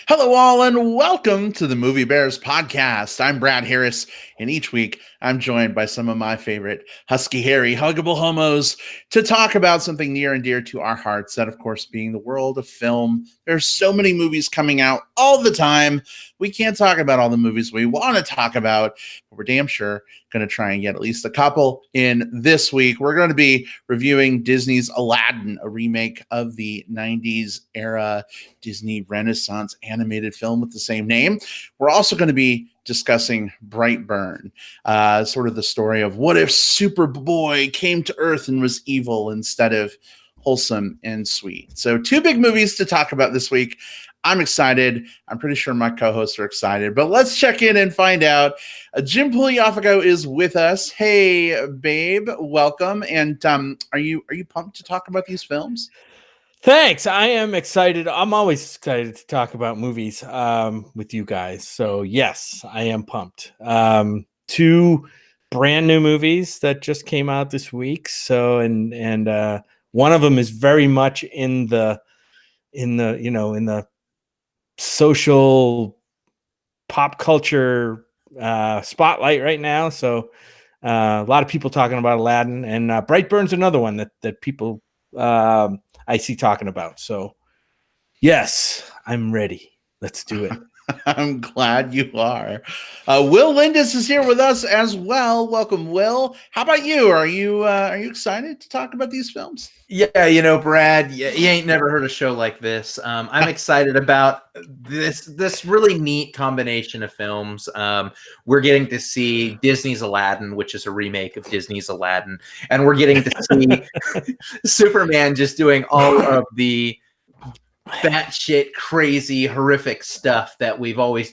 Hello, all, and welcome to the Movie Bears podcast. I'm Brad Harris, and each week I'm joined by some of my favorite husky, hairy, huggable homos to talk about something near and dear to our hearts, that, of course, being the world of film. There's so many movies coming out all the time. We can't talk about all the movies we want to talk about, but we're damn sure going to try and get at least a couple in this week. We're going to be reviewing Disney's Aladdin, a remake of the 90s era Disney Renaissance animated film with the same name. We're also going to be discussing Brightburn, sort of the story of what if Superboy came to Earth and was evil instead of wholesome and sweet. So 2 big movies to talk about this week. I'm excited. I'm pretty sure my co-hosts are excited, but let's check in and find out. Jim Pugliafico is with us. Hey, babe, welcome. And are you pumped to talk about these films? Thanks. I am excited. I'm always excited to talk about movies with you guys. So yes, I am pumped. 2 brand new movies that just came out this week. So and one of them is very much in the social pop culture spotlight right now. So a lot of people talking about Aladdin, and Brightburn's another one that people I see talking about. So yes, I'm ready. Let's do it. I'm glad you are. Will Lindis is here with us as well. Welcome, Will. How about you? Are you excited to talk about these films? Yeah, Brad, you ain't never heard a show like this. I'm excited about this really neat combination of films. We're getting to see Disney's Aladdin, which is a remake of Disney's Aladdin, and we're getting to see Superman just doing all of the batshit crazy horrific stuff that we've always,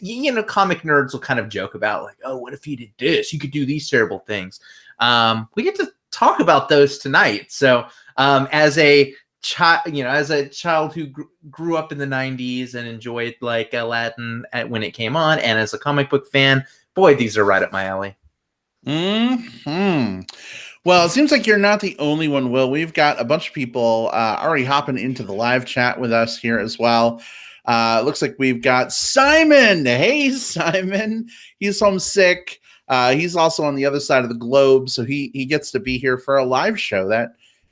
comic nerds will kind of joke about, like, oh, what if he did this? You could do these terrible things. We get to talk about those tonight. So as a child who grew up in the 90s and enjoyed like Aladdin when it came on, and as a comic book fan, boy, these are right up my alley. Well, it seems like you're not the only one, Will. We've got a bunch of people already hopping into the live chat with us here as well. Looks like we've got Simon. Hey, Simon. He's homesick. He's also on the other side of the globe, so he gets to be here for a live show. That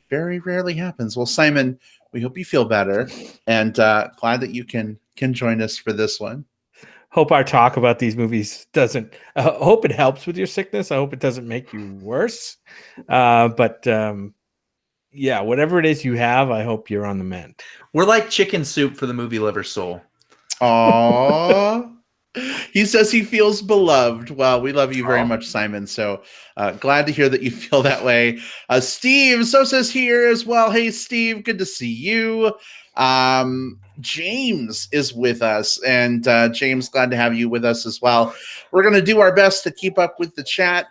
very rarely happens. Well, Simon, we hope you feel better, and glad that you can join us for this one. Hope our talk about these movies doesn't. Hope it helps with your sickness. I hope it doesn't make you worse. But whatever it is you have, I hope you're on the mend. We're like chicken soup for the movie Liver Soul. Aww. He says he feels beloved. Well, we love you very much, Simon. So glad to hear that you feel that way. Steve Sosa's here as well. Hey, Steve, good to see you. James is with us, and James, glad to have you with us as well. We're going to do our best to keep up with the chat.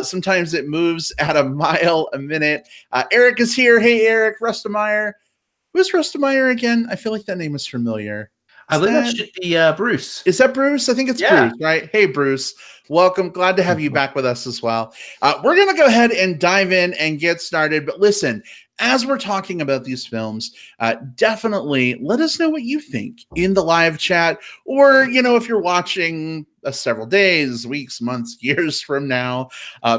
Sometimes it moves at a mile a minute. Eric is here. Hey, Eric. Rustemeyer. Who's Rustemeyer again? I feel like that name is familiar. I believe that should be Bruce. Is that Bruce? I think it's Bruce, right? Hey, Bruce. Welcome. Glad to have you back with us as well. We're going to go ahead and dive in and get started. But listen, as we're talking about these films, definitely let us know what you think in the live chat. Or, if you're watching several days, weeks, months, years from now,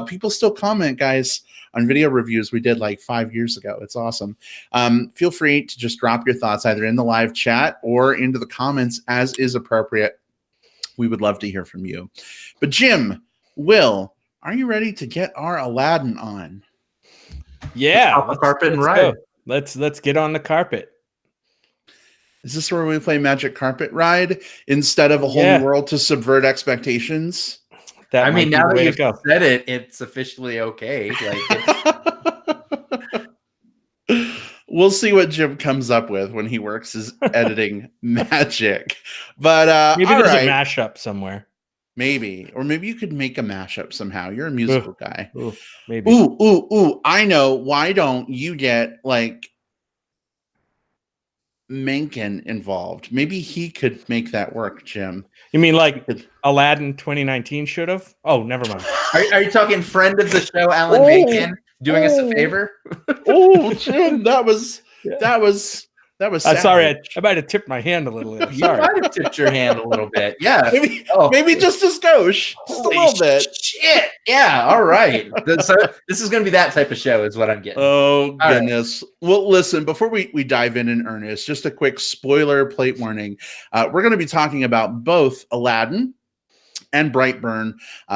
people still comment, guys, on video reviews we did like 5 years ago. It's awesome. Feel free to just drop your thoughts either in the live chat or into the comments as is appropriate. We would love to hear from you. But Jim, Will, are you ready to get our Aladdin on? Yeah, let's carpet and ride. Let's get on the carpet. Is this where we play Magic Carpet Ride instead of a whole new world to subvert expectations? Now that you've said it, it's officially okay. We'll see what Jim comes up with when he works his editing magic. But maybe there's a mashup somewhere. Maybe. Or maybe you could make a mashup somehow. You're a musical guy. Maybe. Ooh. I know. Why don't you get like Mencken involved? Maybe he could make that work, Jim. You mean like Aladdin 2019 should have? Oh, never mind. Are you talking friend of the show, Alan Mencken, doing us a favor? Oh, Jim, that was That was sorry, savage. I might have tipped my hand a little there. You Sorry. might have tipped your hand a little bit. Yeah. Maybe just a skosh. Just a little bit. Shit. Yeah. All right. So this is going to be that type of show is what I'm getting. Oh, All goodness. Right. Well, listen, before we dive in earnest, just a quick spoiler plate warning. We're going to be talking about both Aladdin and Brightburn,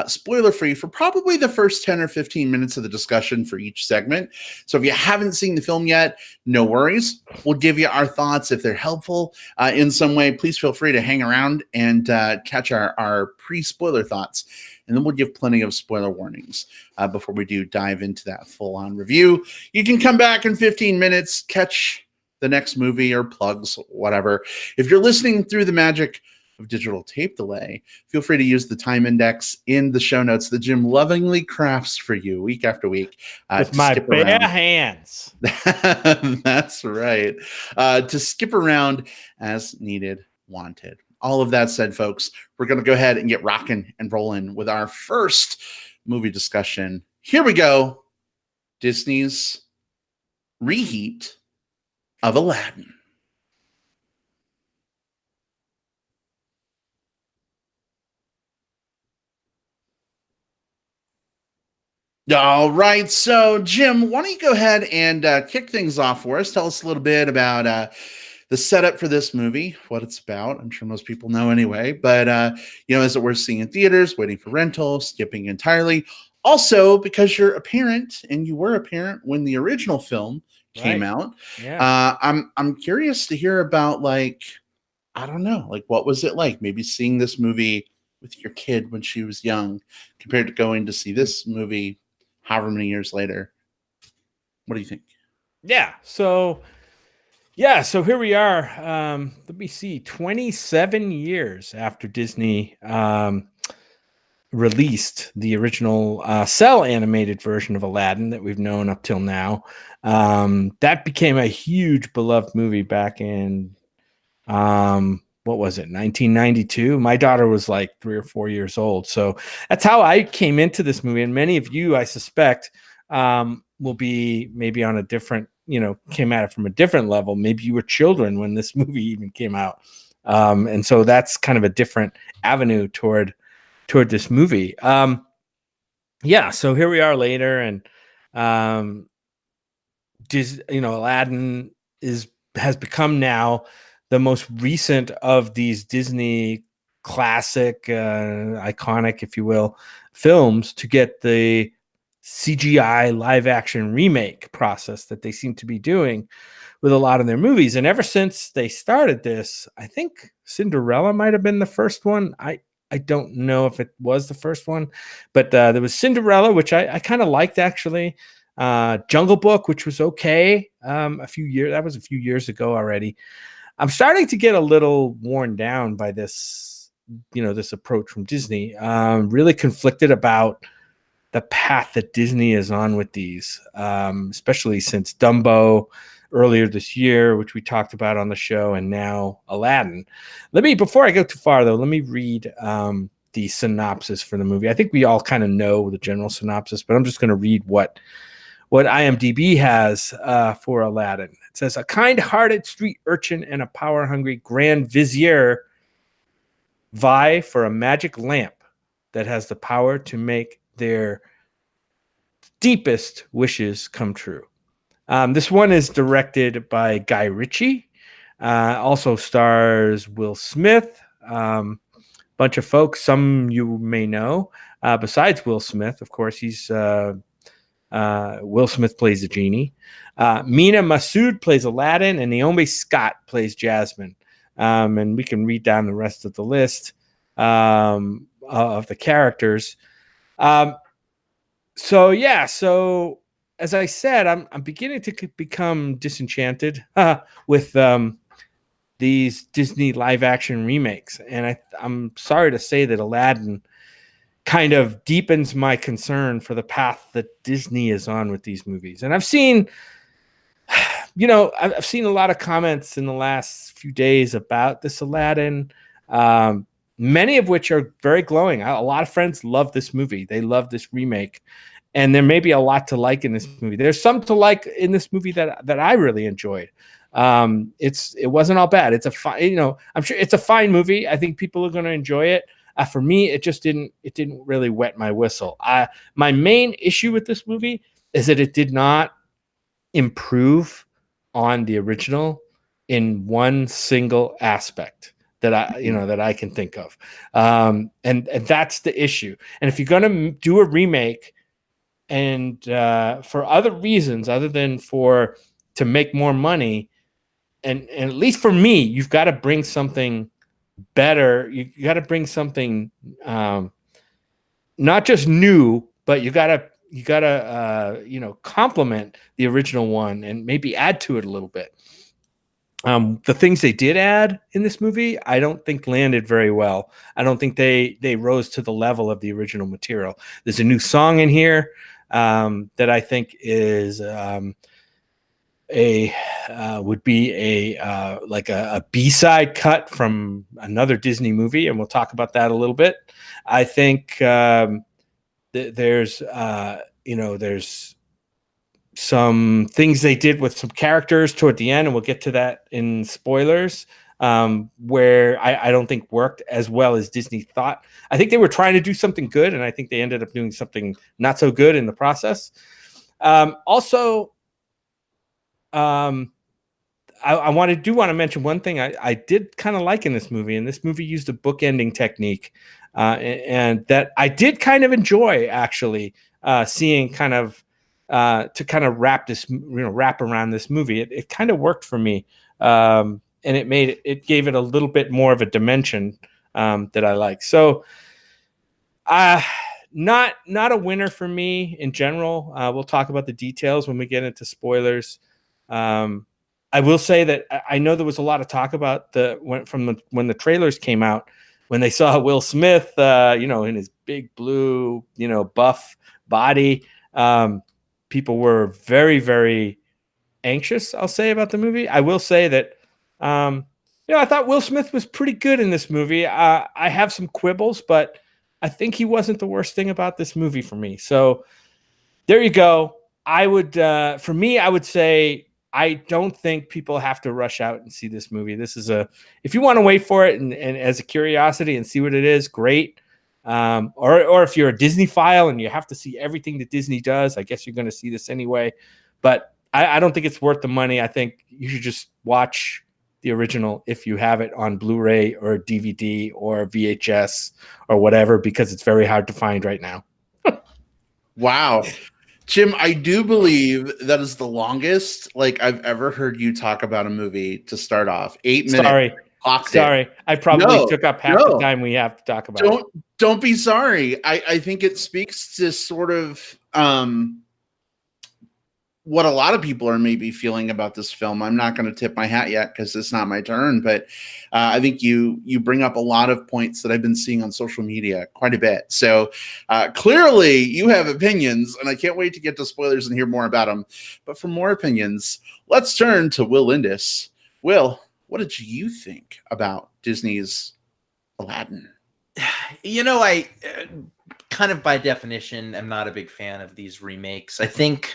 spoiler-free for probably the first 10 or 15 minutes of the discussion for each segment. So if you haven't seen the film yet, no worries. We'll give you our thoughts. If they're helpful in some way, please feel free to hang around and catch our pre-spoiler thoughts. And then we'll give plenty of spoiler warnings before we do dive into that full-on review. You can come back in 15 minutes, catch the next movie or plugs, whatever. If you're listening through the magic of digital tape delay, feel free to use the time index in the show notes that Jim lovingly crafts for you week after week. With my bare hands. That's right. To skip around as needed, wanted. All of that said, folks, we're going to go ahead and get rocking and rolling with our first movie discussion. Here we go. Disney's reheat of Aladdin. All right. So, Jim, why don't you go ahead and kick things off for us? Tell us a little bit about the setup for this movie, what it's about. I'm sure most people know anyway. But, is it worth seeing in theaters, waiting for rental, skipping entirely? Also, because you're a parent and you were a parent when the original film came out. Yeah. I'm curious to hear about, I don't know, what was it like? Maybe seeing this movie with your kid when she was young compared to going to see this movie however many years later. What do you think? Yeah. So here we are. Let me see, 27 years after Disney released the original cell animated version of Aladdin that we've known up till now. That became a huge beloved movie back in what was it, 1992? My daughter was like 3 or 4 years old. So that's how I came into this movie. And many of you, I suspect, will be maybe on a different, came at it from a different level. Maybe you were children when this movie even came out. And so that's kind of a different avenue toward this movie. So here we are later, and Aladdin has become now the most recent of these Disney classic, iconic, if you will, films to get the CGI live action remake process that they seem to be doing with a lot of their movies. And ever since they started this, I think Cinderella might have been the first one. I don't know if it was the first one, but there was Cinderella, which I kind of liked, actually. Jungle Book, which was okay. That was a few years ago already. I'm starting to get a little worn down by this, this approach from Disney. Really conflicted about the path that Disney is on with these, especially since Dumbo earlier this year, which we talked about on the show, and now Aladdin. Before I go too far though, let me read the synopsis for the movie. I think we all kind of know the general synopsis, but I'm just going to read what IMDb has for Aladdin. It says, a kind-hearted street urchin and a power-hungry grand vizier vie for a magic lamp that has the power to make their deepest wishes come true. This one is directed by Guy Ritchie. Also stars Will Smith, bunch of folks, some you may know. Besides Will Smith, of course, he's Will Smith plays the genie. Mina Masood plays Aladdin, and Naomi Scott plays Jasmine. And we can read down the rest of the list of the characters. So as I said, I'm beginning to become disenchanted with these Disney live action remakes, and I'm sorry to say that Aladdin kind of deepens my concern for the path that Disney is on with these movies. And I've seen a lot of comments in the last few days about this Aladdin, many of which are very glowing. A lot of friends love this movie. They love this remake. And there may be a lot to like in this movie. There's some to like in this movie that I really enjoyed. It wasn't all bad. It's a fine, I'm sure it's a fine movie. I think people are going to enjoy it. For me, it didn't really wet my whistle. My main issue with this movie is that it did not improve on the original in one single aspect that I can think of. And that's the issue. And if you're going to do a remake and for other reasons other than to make more money, and at least for me, you've got to bring something better. You got to bring something not just new, but you got to complement the original one and maybe add to it a little bit. The things they did add in this movie, I don't think landed very well. I don't think they rose to the level of the original material. There's a new song in here that I think is would be a B-side cut from another Disney movie, and we'll talk about that a little bit. I think there's some things they did with some characters toward the end, and we'll get to that in spoilers, where I don't think worked as well as Disney thought. I think they were trying to do something good, and I think they ended up doing something not so good in the process. Also, I want to mention one thing I did kind of like in this movie, and this movie used a bookending technique, and that I did kind of enjoy, actually, seeing kind of to kind of wrap around this movie. It kind of worked for me, and it gave it a little bit more of a dimension that I like. So, not a winner for me in general. We'll talk about the details when we get into spoilers. I will say that I know there was a lot of talk about when the trailers came out, when they saw Will Smith, in his big blue, buff body. People were very, very anxious, I'll say, about the movie. I will say that, I thought Will Smith was pretty good in this movie. I have some quibbles, but I think he wasn't the worst thing about this movie for me. So there you go. I would say, I don't think people have to rush out and see this movie. This is if you want to wait for it and as a curiosity and see what it is, great. Or if you're a Disney file and you have to see everything that Disney does, I guess you're going to see this anyway. But I don't think it's worth the money. I think you should just watch the original if you have it on Blu-ray or DVD or VHS or whatever, because it's very hard to find right now. Wow. Jim, I do believe that is the longest I've ever heard you talk about a movie to start off. 8 minutes. Sorry. I probably took up half the time we have to talk about. Don't be sorry. I think it speaks to sort of what a lot of people are maybe feeling about this film. I'm not going to tip my hat yet because it's not my turn, but I think you bring up a lot of points that I've been seeing on social media quite a bit. So clearly you have opinions, and I can't wait to get to spoilers and hear more about them. But for more opinions, let's turn to Will Lindis. Will, what did you think about Disney's Aladdin? I kind of by definition am not a big fan of these remakes. I think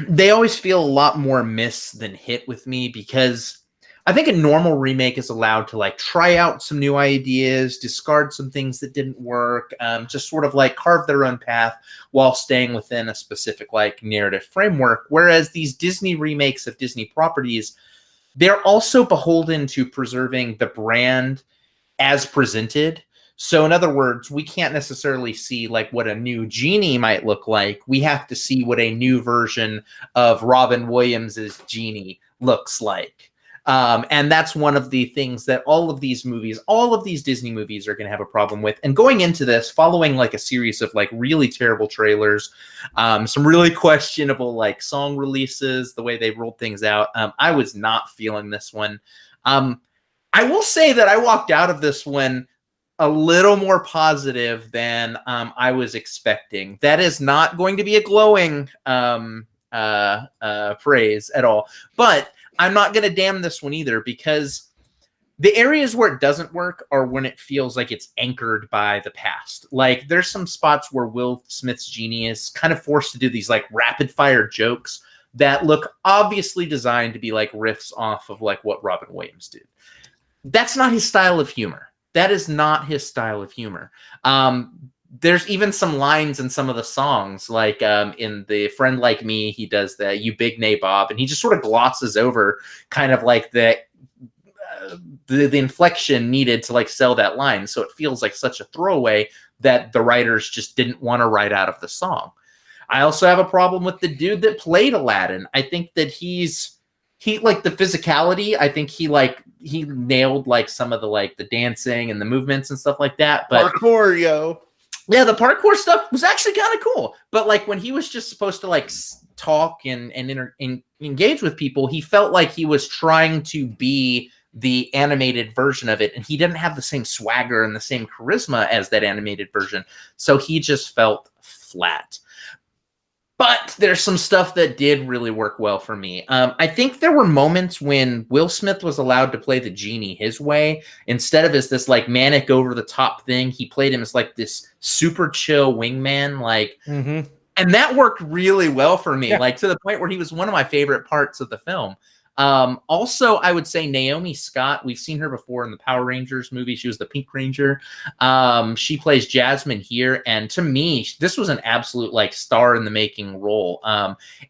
they always feel a lot more miss than hit with me, because I think a normal remake is allowed to try out some new ideas, discard some things that didn't work, just sort of carve their own path while staying within a specific narrative framework. Whereas these Disney remakes of Disney properties, they're also beholden to preserving the brand as presented. So in other words, we can't necessarily see what a new Genie might look like. We have to see what a new version of Robin Williams's Genie looks like. And that's one of the things that all of these Disney movies are going to have a problem with. And going into this, following a series of really terrible trailers, some really questionable song releases, the way they rolled things out, I was not feeling this one. I will say that I walked out of this one a little more positive than I was expecting. That is not going to be a glowing praise at all. But I'm not going to damn this one either, because the areas where it doesn't work are when it feels like it's anchored by the past. There's some spots where Will Smith's Genie is kind of forced to do these rapid fire jokes that look obviously designed to be like riffs off of like what Robin Williams did. That's not his style of humor. That is not his style of humor. There's even some lines in some of the songs, like in the Friend Like Me, he does the "You Big Nabob," and he just sort of glosses over kind of like the inflection needed to like sell that line. So it feels like such a throwaway that the writers just didn't want to write out of the song. I also have a problem with the dude that played Aladdin. I think that he like the physicality. I think he nailed like some of the like the dancing and the movements and stuff like that. But parkour, yo. Yeah, the parkour stuff was actually kind of cool. But like when he was just supposed to like talk and engage with people, he felt like he was trying to be the animated version of it, and he didn't have the same swagger and the same charisma as that animated version. So he just felt flat. But there's some stuff that did really work well for me. I think there were moments when Will Smith was allowed to play the genie his way. Instead of as this like manic over the top thing, he played him as like this super chill wingman. Like, and that worked really well for me. Like to the point where he was one of my favorite parts of the film. Also, I would say Naomi Scott. We've seen her before in the Power Rangers movie. She was the Pink Ranger. She plays Jasmine here, and to me, this was an absolute like star in the making role.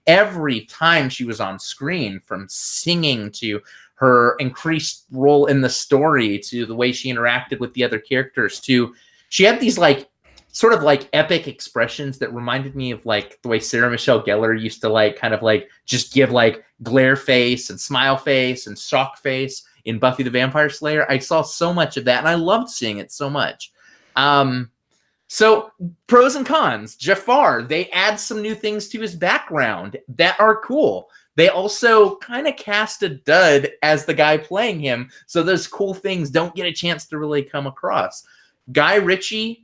Every time she was on screen, from singing to her increased role in the story to the way she interacted with the other characters, to she had these like sort of like epic expressions that reminded me of like the way Sarah Michelle Gellar used to like kind of like just give like glare face and smile face and shock face in Buffy the Vampire Slayer. I saw so much of that and I loved seeing it so much. So pros and cons. Jafar, they add some new things to his background that are cool. They also kind of cast a dud as the guy playing him, so those cool things don't get a chance to really come across. Guy Ritchie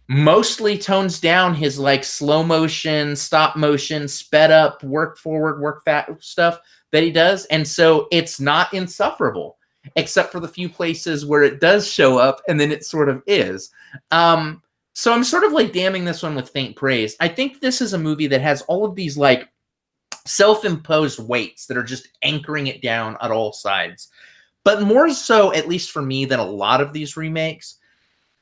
mostly tones down his like slow motion, stop motion, sped up, work forward, work fast stuff that he does. And so it's not insufferable, except for the few places where it does show up and then it sort of is. So I'm sort of like damning this one with faint praise. I think this is a movie that has all of these like self-imposed weights that are just anchoring it down at all sides. But more so, at least for me, than a lot of these remakes,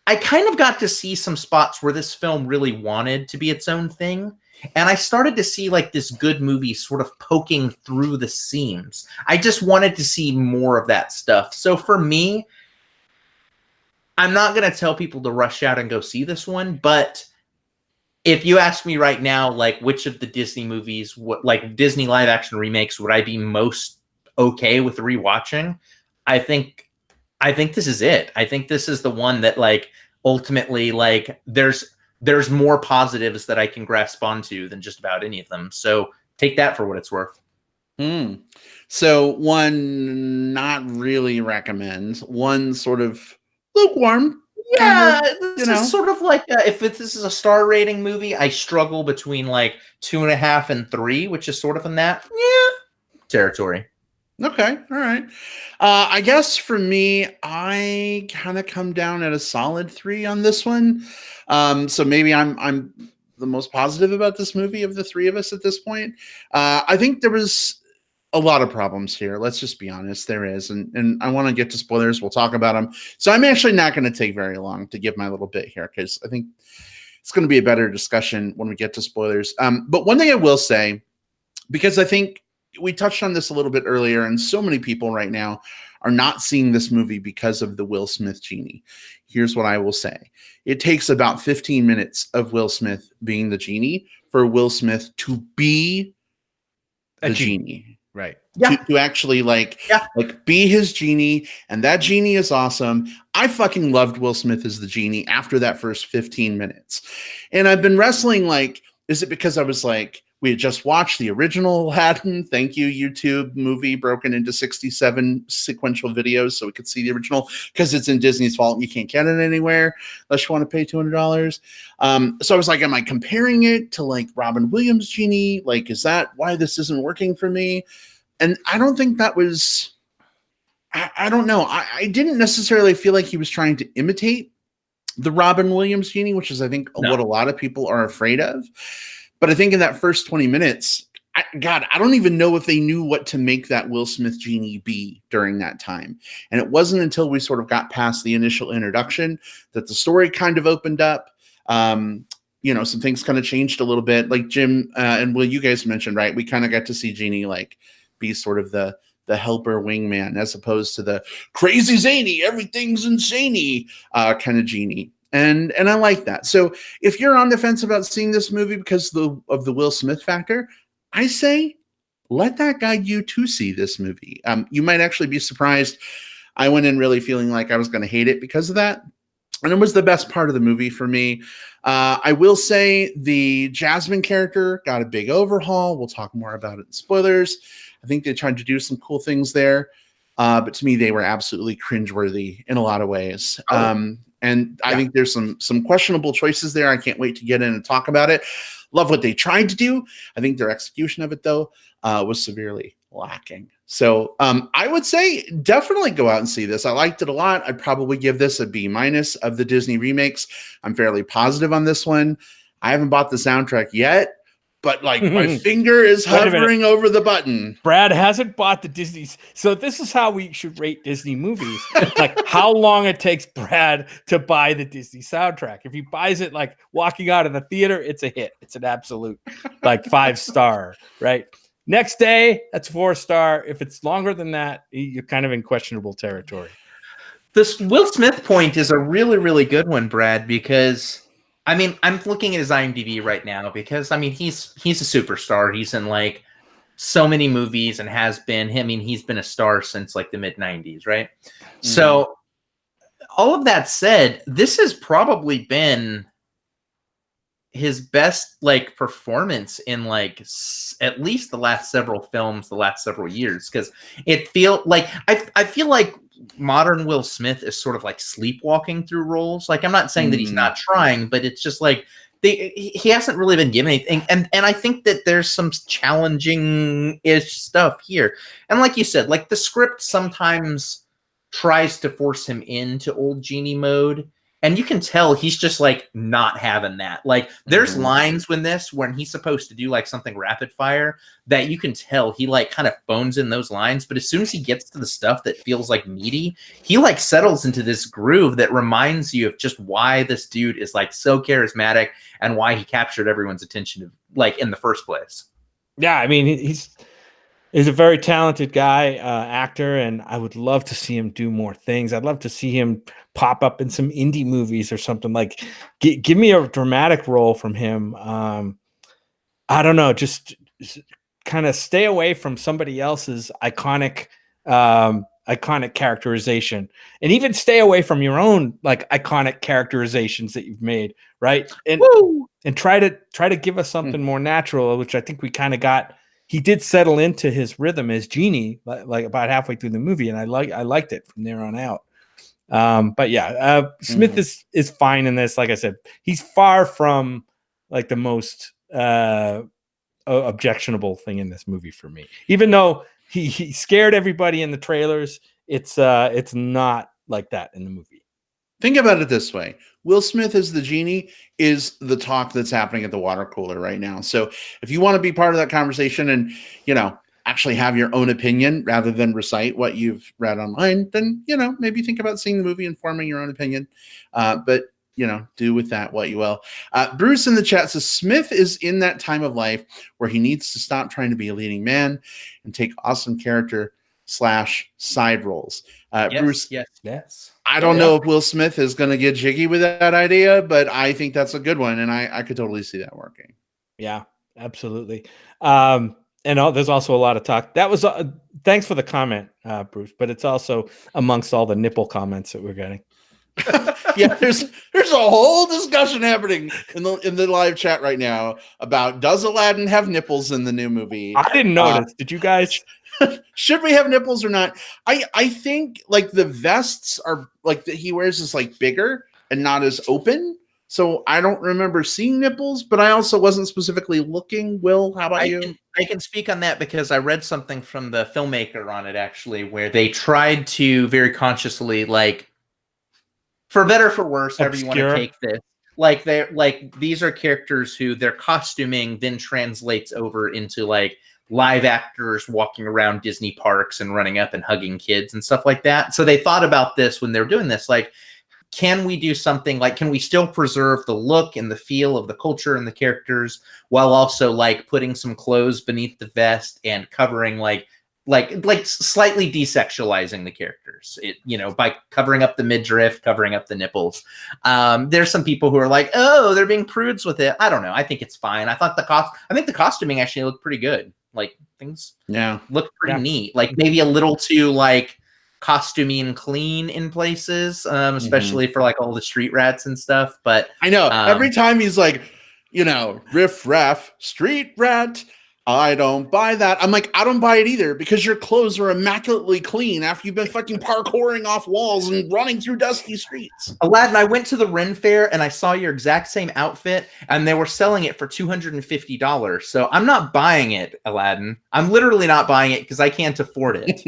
I kind of got to see some spots where this film really wanted to be its own thing. And I started to see like this good movie sort of poking through the seams. I just wanted to see more of that stuff. So for me, I'm not going to tell people to rush out and go see this one. But if you ask me right now, like which of the Disney movies, what like Disney live action remakes would I be most okay with rewatching? I think this is it. I think this is the one that like ultimately like there's more positives that I can grasp onto than just about any of them. So take that for what it's worth. So one not really recommend, one sort of lukewarm. Yeah, this is sort of like this is a star rating movie, I struggle between like 2.5 and 3, which is sort of in that territory. Okay, all right. I guess for me, I kind of come down at a solid 3 on this one. So maybe I'm the most positive about this movie of the three of us at this point. I think there was a lot of problems here. Let's just be honest. There is. And I want to get to spoilers. We'll talk about them. So I'm actually not going to take very long to give my little bit here, because I think it's going to be a better discussion when we get to spoilers. But one thing I will say, because I think we touched on this a little bit earlier, and so many people right now are not seeing this movie because of the Will Smith genie. Here's what I will say. It takes about 15 minutes of Will Smith being the genie for Will Smith to be the genie. Right. To actually like be his genie, and that genie is awesome. I fucking loved Will Smith as the genie after that first 15 minutes. And I've been wrestling like, is it because I was like, we had just watched the original Aladdin, thank you, YouTube movie broken into 67 sequential videos so we could see the original, because it's in Disney's vault and you can't get it anywhere unless you want to pay $200. So I was like, am I comparing it to like Robin Williams' genie? Like, is that why this isn't working for me? And I don't think that was, I don't know. I didn't necessarily feel like he was trying to imitate the Robin Williams genie, which is, I think, what a lot of people are afraid of. But I think in that first 20 minutes, God, I don't even know if they knew what to make that Will Smith genie be during that time. And it wasn't until we sort of got past the initial introduction that the story kind of opened up. Some things kind of changed a little bit. Like Jim and Will, you guys mentioned, right? We kind of got to see Genie like be sort of the helper wingman, as opposed to the crazy zany, everything's insane kind of Genie. And I like that. So if you're on the fence about seeing this movie because of the Will Smith factor, I say let that guide you to see this movie. You might actually be surprised. I went in really feeling like I was going to hate it because of that. And it was the best part of the movie for me. I will say the Jasmine character got a big overhaul. We'll talk more about it in spoilers. I think they tried to do some cool things there. But to me, they were absolutely cringeworthy in a lot of ways. I think there's some questionable choices there. I can't wait to get in and talk about it. Love what they tried to do. I think their execution of it, though, was severely lacking. So I would say definitely go out and see this. I liked it a lot. I'd probably give this a B- of the Disney remakes. I'm fairly positive on this one. I haven't bought the soundtrack yet, but like my finger is hovering over the button. Brad hasn't bought the Disney's. So this is how we should rate Disney movies. Like how long it takes Brad to buy the Disney soundtrack. If he buys it like walking out of the theater, it's a hit. It's an absolute like 5-star, right? Next day, that's 4-star. If it's longer than that, you're kind of in questionable territory. This Will Smith point is a really, really good one, Brad, because I mean, I'm looking at his IMDb right now because I mean, he's a superstar. He's in like so many movies and has been. I mean, he's been a star since like the mid-90s, right? Mm-hmm. So all of that said, this has probably been his best like performance in like at least the last several films, the last several years, because it feel like I feel like modern Will Smith is sort of like sleepwalking through roles. Like I'm not saying that he's not trying, but it's just like he hasn't really been given anything. And I think that there's some challenging-ish stuff here. And like you said, like the script sometimes tries to force him into old genie mode. And you can tell he's just like not having that. Like there's lines when he's supposed to do like something rapid fire that you can tell he like kind of phones in those lines. But as soon as he gets to the stuff that feels like meaty, he like settles into this groove that reminds you of just why this dude is like so charismatic and why he captured everyone's attention like in the first place. Yeah, I mean, he's a very talented guy, actor, and I would love to see him do more things. I'd love to see him pop up in some indie movies or something. Like, give me a dramatic role from him. I don't know, just kind of stay away from somebody else's iconic characterization, and even stay away from your own like iconic characterizations that you've made, right? And try to give us something more natural, which I think we kind of got. He did settle into his rhythm as Genie, like about halfway through the movie, and I liked it from there on out. But yeah, Smith is fine in this. Like I said, he's far from like the most objectionable thing in this movie for me. Even though he scared everybody in the trailers, it's not like that in the movie. Think about it this way. Will Smith as the Genie is the talk that's happening at the water cooler right now. So if you want to be part of that conversation and, actually have your own opinion rather than recite what you've read online, then, maybe think about seeing the movie and forming your own opinion. But do with that what you will. Bruce in the chat says Smith is in that time of life where he needs to stop trying to be a leading man and take awesome character /side roles. Bruce, yes. I don't know if Will Smith is going to get jiggy with that idea, but I think that's a good one, and I could totally see that working. Yeah, absolutely. There's also a lot of talk. That was thanks for the comment, Bruce, but it's also amongst all the nipple comments that we're getting. Yeah, there's a whole discussion happening in the live chat right now about does Aladdin have nipples in the new movie? I didn't notice. Did you guys? Should we have nipples or not? I think like the vests are like that he wears is like bigger and not as open. So I don't remember seeing nipples, but I also wasn't specifically looking. Will, how about you? I can speak on that because I read something from the filmmaker on it actually, where they tried to very consciously, like, for better or for worse, however you want to take this, like these are characters who their costuming then translates over into like live actors walking around Disney parks and running up and hugging kids and stuff like that. So they thought about this when they were doing this, like, can we do something like, can we still preserve the look and the feel of the culture and the characters while also like putting some clothes beneath the vest and covering like slightly desexualizing the characters, by covering up the midriff, covering up the nipples. There's some people who are like, oh, they're being prudes with it. I don't know. I think it's fine. I think the costuming actually looked pretty good. Like things look pretty neat. Like maybe a little too like costuming and clean in places, especially for like all the street rats and stuff. But I know every time he's like, riff raff, street rat, I don't buy that. I'm like, I don't buy it either, because your clothes are immaculately clean after you've been fucking parkouring off walls and running through dusty streets. Aladdin, I went to the Ren Fair and I saw your exact same outfit and they were selling it for $250. So I'm not buying it, Aladdin. I'm literally not buying it because I can't afford it.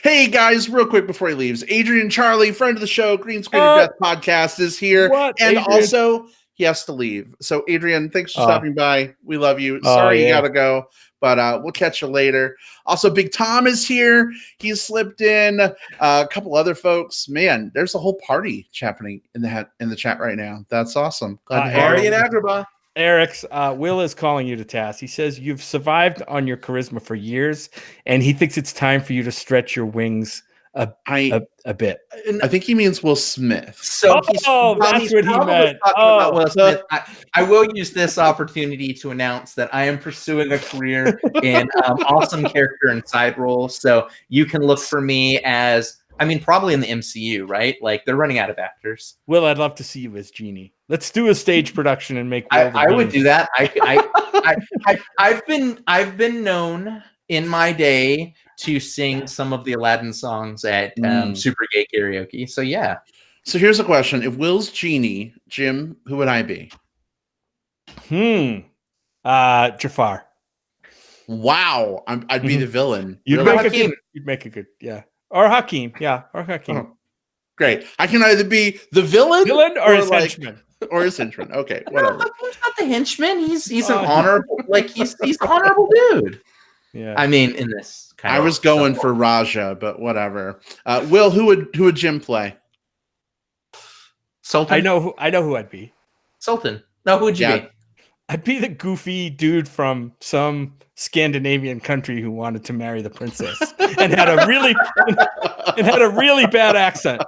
Hey guys, real quick before he leaves, Adrian Charlie, friend of the show, Green Screen of Death podcast, is here. And Adrian? Also, he has to leave. So Adrian, thanks for stopping by. We love you. Sorry you gotta go, but we'll catch you later. Also, Big Tom is here. He's slipped in. A couple other folks. Man, there's a whole party happening in the chat right now. That's awesome. Party in Agrabah. Eric's Will is calling you to task. He says you've survived on your charisma for years, and he thinks it's time for you to stretch your wings a bit. I think he means Will Smith. So that's what he meant. About Will Smith. I will use this opportunity to announce that I am pursuing a career in awesome character and side roles. So you can look for me as, probably in the MCU, right? Like they're running out of actors. Will, I'd love to see you as Genie. Let's do a stage production and make. I would do that. I've been known in my day to sing some of the Aladdin songs at Super Gay Karaoke. So yeah. So here's a question: if Will's Genie, Jim, who would I be? Jafar. Wow, I'd be the villain. You'd make a good, or Hakeem, or Hakeem. Oh, great. I can either be the villain or his henchman. Or his henchman. Okay, whatever. He's not the henchman. He's an honorable, he's an honorable dude. Yeah. In this I was going for Raja, but whatever. Will, who would Jim play? Sultan. I know who I'd be. Sultan. No, who would you be? I'd be the goofy dude from some Scandinavian country who wanted to marry the princess and had a really bad accent.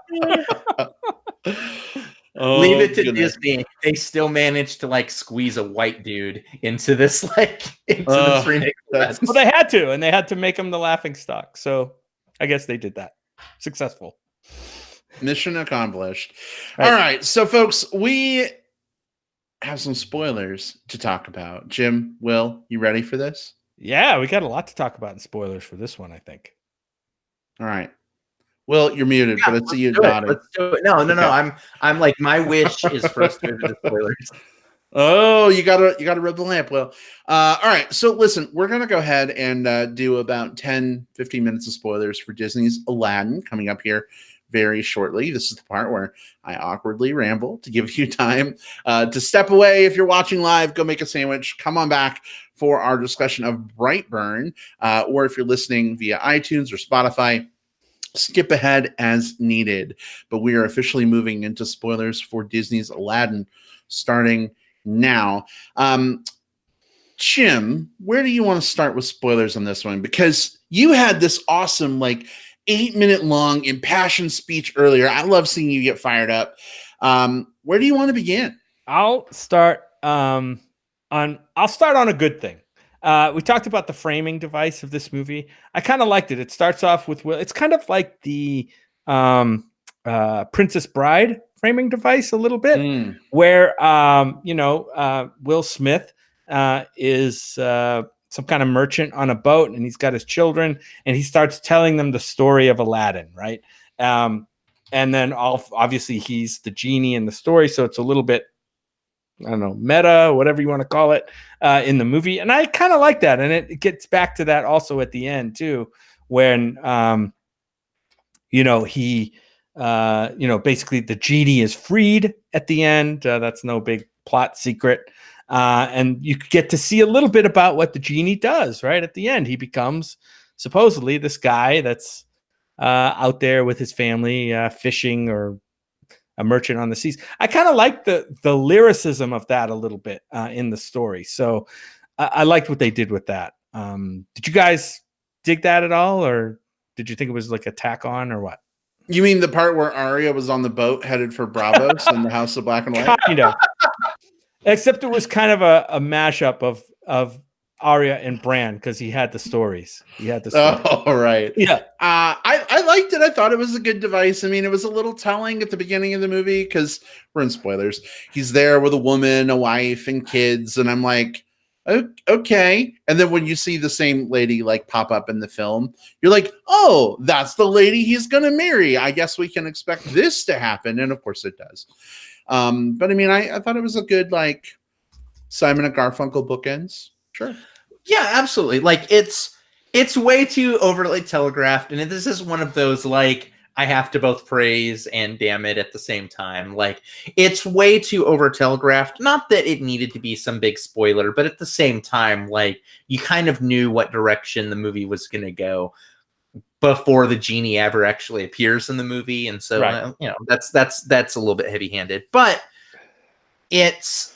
Leave it to Disney. They still managed to squeeze a white dude into this this remake. Well, they had to, and they had to make him the laughing stock. So I guess they did that. Successful. Mission accomplished. Right. All right, so folks, we have some spoilers to talk about. Jim, Will, you ready for this? Yeah, we got a lot to talk about in spoilers for this one, I think. All right. Well, you're muted, but it's you nodding. Let's do it. No. I'm like, my wish is for us to go to the spoilers. Oh, you gotta rub the lamp. Well, all right. So listen, we're gonna go ahead and do about 10, 15 minutes of spoilers for Disney's Aladdin coming up here very shortly. This is the part where I awkwardly ramble to give you time to step away. If you're watching live, go make a sandwich. Come on back for our discussion of Brightburn, or if you're listening via iTunes or Spotify, skip ahead as needed. But we are officially moving into spoilers for Disney's Aladdin starting now. Jim, where do you want to start with spoilers on this one? Because you had this awesome 8-minute long impassioned speech earlier. I love seeing you get fired up. Where do you want to begin? I'll start on a good thing. We talked about the framing device of this movie. I kind of liked it. It starts off with Will. It's kind of like the Princess Bride framing device a little bit, where Will Smith is some kind of merchant on a boat, and he's got his children, and he starts telling them the story of Aladdin, right? And then obviously he's the genie in the story, so it's a little bit, I don't know, meta, whatever you want to call it, in the movie. And I kind of like that. And it gets back to that also at the end too, when, he basically the genie is freed at the end. That's no big plot secret. And you get to see a little bit about what the genie does right at the end. He becomes supposedly this guy that's out there with his family fishing, or a merchant on the seas. I kind of like the lyricism of that a little bit in the story. So I liked what they did with that. Did you guys dig that at all, or did you think it was like a tack on, or what? You mean the part where Arya was on the boat headed for Bravos in the House of Black and White? Kind of. Except it was kind of a mashup of Arya and Bran, because he had the stories. Oh, right. Yeah. I liked it. I thought it was a good device. I mean, it was a little telling at the beginning of the movie because we're in spoilers. He's there with a woman, a wife, and kids, and I'm like, okay. And then when you see the same lady like pop up in the film, you're like, oh, that's the lady he's gonna marry. I guess we can expect this to happen, and of course it does. But I mean, I thought it was a good like Simon and Garfunkel bookends. Sure. Yeah, absolutely. Like it's way too overly telegraphed, and this is one of those like I have to both praise and damn it at the same time. Like it's way too over telegraphed. Not that it needed to be some big spoiler, but at the same time, like you kind of knew what direction the movie was going to go before the genie ever actually appears in the movie, and so right. That's a little bit heavy-handed, but it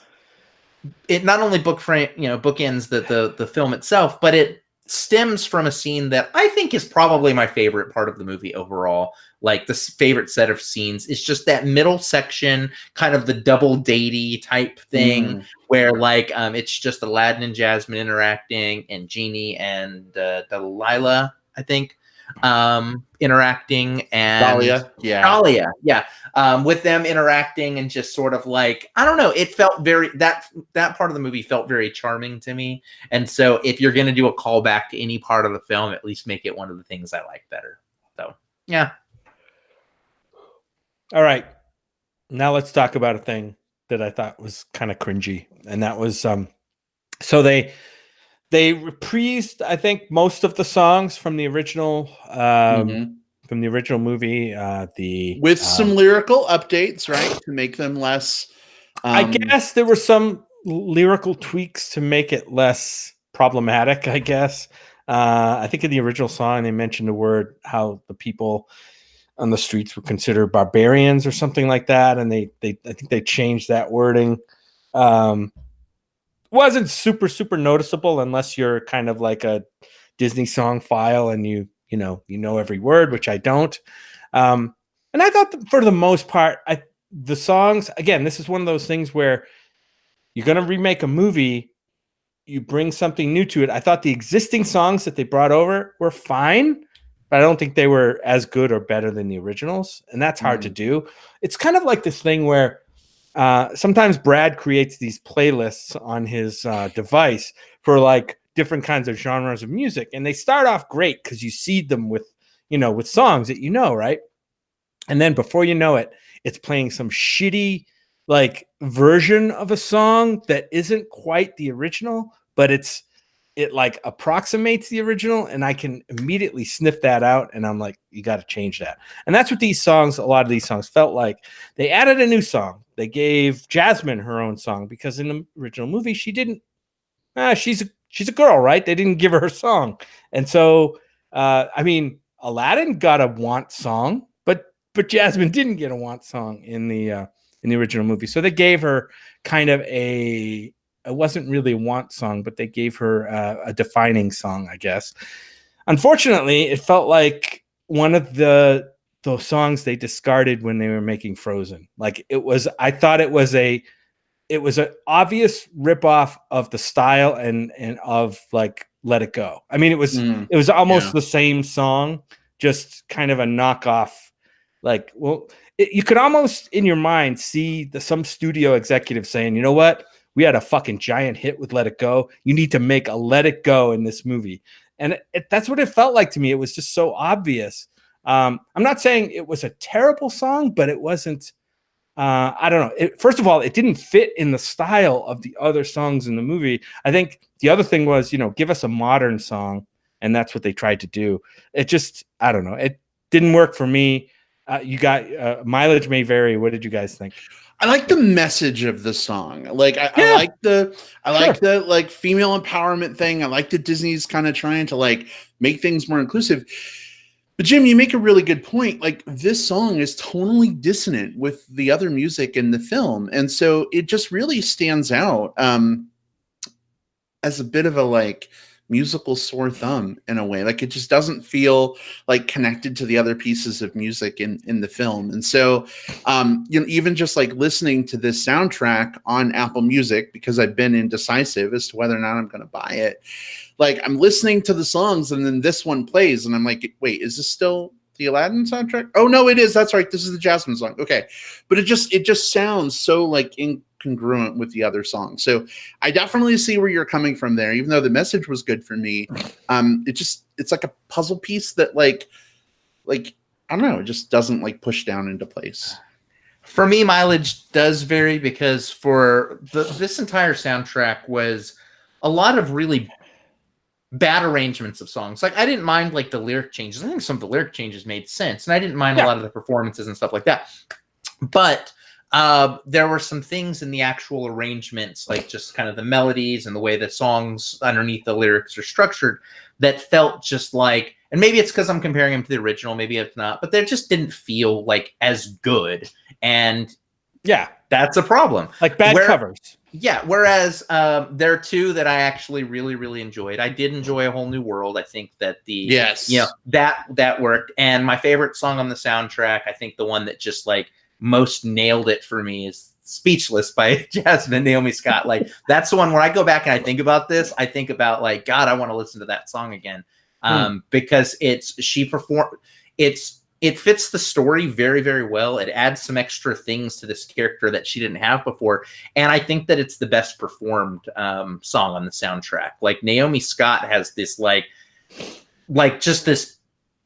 not only bookends the film itself, but it stems from a scene that I think is probably my favorite part of the movie overall. Like the favorite set of scenes is just that middle section, kind of the double datey type thing, where like it's just Aladdin and Jasmine interacting, and Genie and Delilah, I think, interacting, and Dahlia, with them interacting, and just sort of like, I don't know, it felt very, that part of the movie felt very charming to me. And so if you're going to do a callback to any part of the film, at least make it one of the things I like better. So yeah. All right, now let's talk about a thing that I thought was kind of cringy, and that was so they reprised, I think, most of the songs from the original movie. With some lyrical updates, right, to make them less. I guess there were some lyrical tweaks to make it less problematic. I guess I think in the original song they mentioned the word, how the people on the streets were considered barbarians or something like that, and I think they changed that wording. Wasn't super noticeable unless you're kind of like a Disney song file and you know every word, which I don't. And I thought that for the most part, the songs, again, this is one of those things where you're going to remake a movie, you bring something new to it. I thought the existing songs that they brought over were fine, but I don't think they were as good or better than the originals. And that's hard to do. It's kind of like this thing where sometimes Brad creates these playlists on his device for like different kinds of genres of music. And they start off great because you seed them with songs that right? And then before you know it, it's playing some shitty like version of a song that isn't quite the original, but it like approximates the original, and I can immediately sniff that out, and I'm like, you got to change that. And that's what a lot of these songs felt like. They added a new song. They gave Jasmine her own song, because in the original movie she didn't. She's a girl, right? They didn't give her song, and so I mean, Aladdin got a want song, but Jasmine didn't get a want song in the original movie. So they gave her kind of it wasn't really a want song, but they gave her a defining song, I guess. Unfortunately, it felt like one of those songs they discarded when they were making Frozen. Like I thought it was an obvious ripoff of the style and of like Let It Go. I mean, it was almost the same song, just kind of a knockoff. Like, well, you could almost in your mind see some studio executive saying, you know what? We had a fucking giant hit with Let It Go. You need to make a Let It Go in this movie. And that's what it felt like to me. It was just so obvious. I'm not saying it was a terrible song, but it wasn't, I don't know. First of all, it didn't fit in the style of the other songs in the movie. I think the other thing was, give us a modern song. And that's what they tried to do. It just, I don't know. It didn't work for me. You got Mileage May Vary. What did you guys think? I like the message of the song. Like I like the like female empowerment thing. I like that Disney's kind of trying to like make things more inclusive. But Jim, you make a really good point. Like this song is totally dissonant with the other music in the film, and so it just really stands out as a bit of a like musical sore thumb in a way. Like it just doesn't feel like connected to the other pieces of music in the film. And so you know, even just like listening to this soundtrack on Apple Music, because I've been indecisive as to whether or not I'm going to buy it, like I'm listening to the songs and then this one plays and I'm like, wait, is this still the Aladdin soundtrack? Oh no, it is. That's right. This is the Jasmine song. Okay. But it just sounds so like incongruent with the other songs. So I definitely see where you're coming from there, even though the message was good for me. It's like a puzzle piece that like I don't know, it just doesn't like push down into place. For me, mileage does vary because for this entire soundtrack was a lot of really bad arrangements of songs. Like I didn't mind like the lyric changes. I think some of the lyric changes made sense, and I didn't mind a lot of the performances and stuff like that. But there were some things in the actual arrangements, like just kind of the melodies and the way the songs underneath the lyrics are structured, that felt just like, and maybe it's because I'm comparing them to the original, maybe it's not, but they just didn't feel like as good. And yeah, that's a problem. Like bad covers. Yeah. Whereas there are two that I actually really, really enjoyed. I did enjoy A Whole New World. I think that you know, that worked. And my favorite song on the soundtrack, I think the one that just like most nailed it for me, is Speechless by Jasmine and Naomi Scott. Like that's the one where I go back and I think about this. I think about like, God, I want to listen to that song again. Because it fits the story very, very well. It adds some extra things to this character that she didn't have before. And I think that it's the best performed song on the soundtrack. Like Naomi Scott has this like just this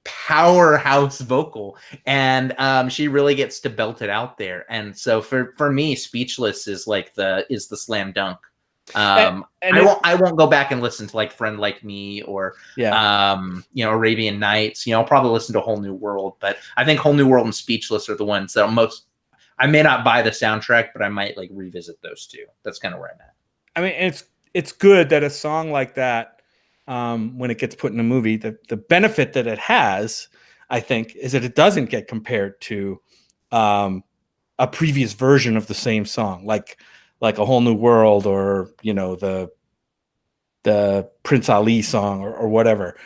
powerhouse vocal, and she really gets to belt it out there. And so for me, Speechless is like the slam dunk. I won't go back and listen to like Friend Like Me or you know, Arabian Nights. You know, I'll probably listen to Whole New World, but I think Whole New World and Speechless are the ones that I may not buy the soundtrack, but I might like revisit those two. That's kind of where I'm at. I mean, it's good that a song like that, when it gets put in a movie, the benefit that it has, I think, is that it doesn't get compared to a previous version of the same song, like A Whole New World, or you know, the Prince Ali song or whatever.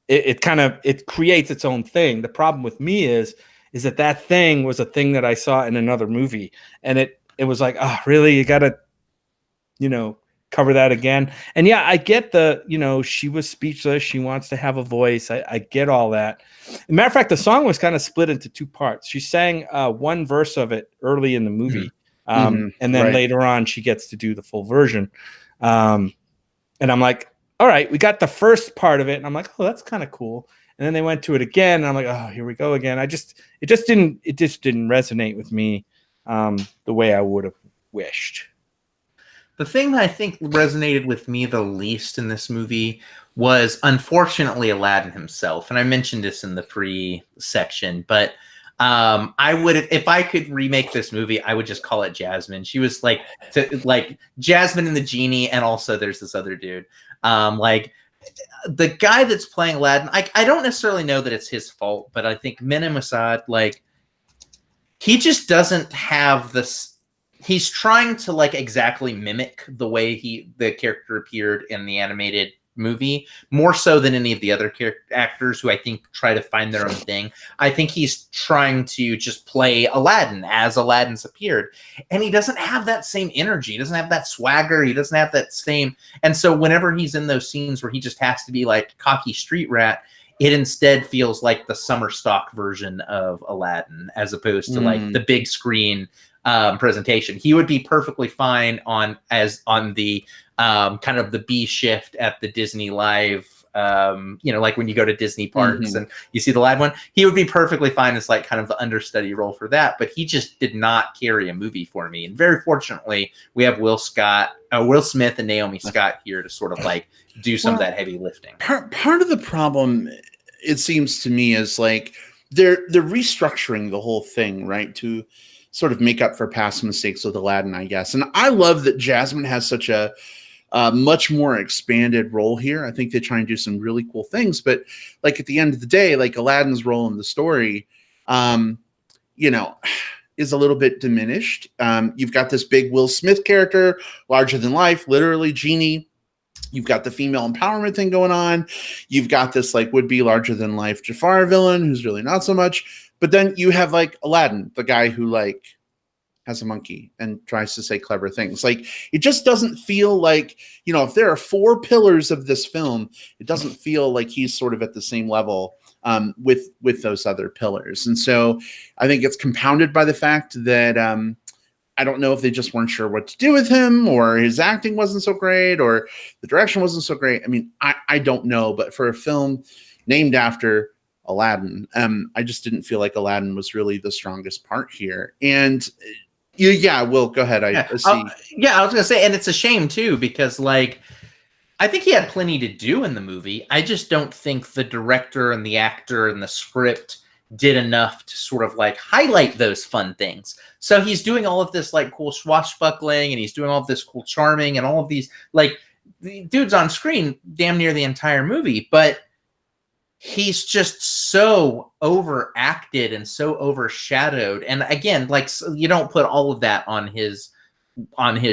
It creates its own thing. The problem with me is that thing was a thing that I saw in another movie, and it was like, oh really, you gotta, you know, cover that again. And yeah, I get you know, she was speechless, she wants to have a voice. I get all that. As a matter of fact, the song was kind of split into two parts. She sang one verse of it early in the movie. And then later on she gets to do the full version. And I'm like, all right, we got the first part of it, and I'm like, oh, that's kind of cool. And then they went to it again, and I'm like, oh, here we go again. It just didn't resonate with me the way I would have wished. The thing that I think resonated with me the least in this movie was, unfortunately, Aladdin himself. And I mentioned this in the pre-section, but I would, if I could remake this movie, I would just call it Jasmine. She was like Jasmine and the genie, and also there's this other dude. Like the guy that's playing Aladdin, I don't necessarily know that it's his fault, but I think Mena Masad, like, he just doesn't have this. He's trying to like exactly mimic the way the character appeared in the animated movie, more so than any of the other actors who I think try to find their own thing. I think he's trying to just play Aladdin as Aladdin's appeared, and he doesn't have that same energy. He doesn't have that swagger. He doesn't have that same. And so whenever he's in those scenes where he just has to be like cocky street rat, it instead feels like the summer stock version of Aladdin, as opposed to like the big screen presentation. He would be perfectly fine on the kind of the B shift at the Disney Live, you know, like when you go to Disney parks and you see the live one, he would be perfectly fine as like kind of the understudy role for that. But he just did not carry a movie for me. And very fortunately, we have Will Smith and Naomi Scott here to sort of like do some of that heavy lifting. Part of the problem, it seems to me, is like they're restructuring the whole thing, right, to sort of make up for past mistakes with Aladdin, I guess. And I love that Jasmine has such a much more expanded role here. I think they try and do some really cool things, but like at the end of the day, like Aladdin's role in the story, you know, is a little bit diminished. You've got this big Will Smith character, larger than life, literally genie. You've got the female empowerment thing going on. You've got this like would-be larger than life Jafar villain who's really not so much. But then you have like Aladdin, the guy who like has a monkey and tries to say clever things. Like it just doesn't feel like, you know, if there are 4 pillars of this film, it doesn't feel like he's sort of at the same level with those other pillars. And so I think it's compounded by the fact that I don't know if they just weren't sure what to do with him, or his acting wasn't so great, or the direction wasn't so great. I mean, I don't know, but for a film named after Aladdin, I just didn't feel like Aladdin was really the strongest part here. And yeah, Will, go ahead. I see. I was gonna say, and it's a shame too, because like I think he had plenty to do in the movie. I just don't think the director and the actor and the script did enough to sort of like highlight those fun things. So he's doing all of this like cool swashbuckling, and he's doing all of this cool charming, and all of these like the dude's on screen damn near the entire movie, but he's just so overacted and so overshadowed. And again, like you don't put all of that on his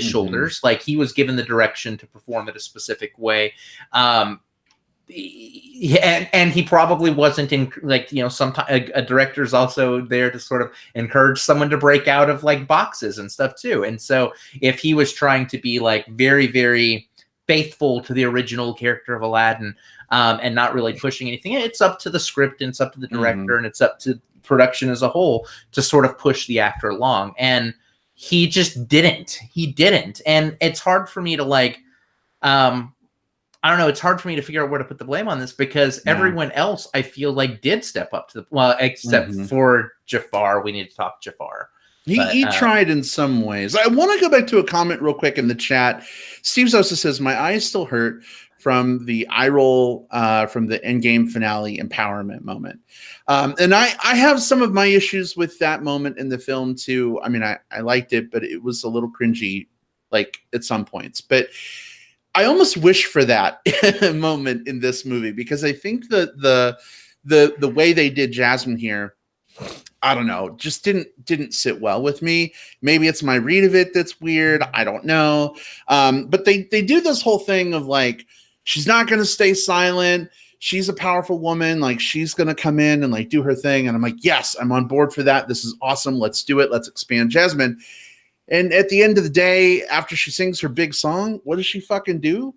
shoulders. Like he was given the direction to perform it a specific way. And he probably wasn't in like, you know, sometimes a director's also there to sort of encourage someone to break out of like boxes and stuff too. And so if he was trying to be like very, very faithful to the original character of Aladdin, and not really pushing anything, it's up to the script, and it's up to the director, and it's up to production as a whole to sort of push the actor along. And he just didn't. And it's hard for me to like, I don't know. It's hard for me to figure out where to put the blame on this, because everyone else I feel like did step up to the, well, except for Jafar. We need to talk Jafar. He tried in some ways. I want to go back to a comment real quick in the chat. Steve Sosa says, my eyes still hurt from the eye roll from the Endgame finale empowerment moment. And I have some of my issues with that moment in the film too. I mean, I liked it, but it was a little cringy, like at some points. But I almost wish for that moment in this movie, because I think that the way they did Jasmine here, I don't know, just didn't sit well with me. Maybe it's my read of it that's weird. I don't know. But they do this whole thing of like, she's not going to stay silent. She's a powerful woman. Like she's going to come in and like do her thing. And I'm like, yes, I'm on board for that. This is awesome. Let's do it. Let's expand Jasmine. And at the end of the day, after she sings her big song, what does she fucking do?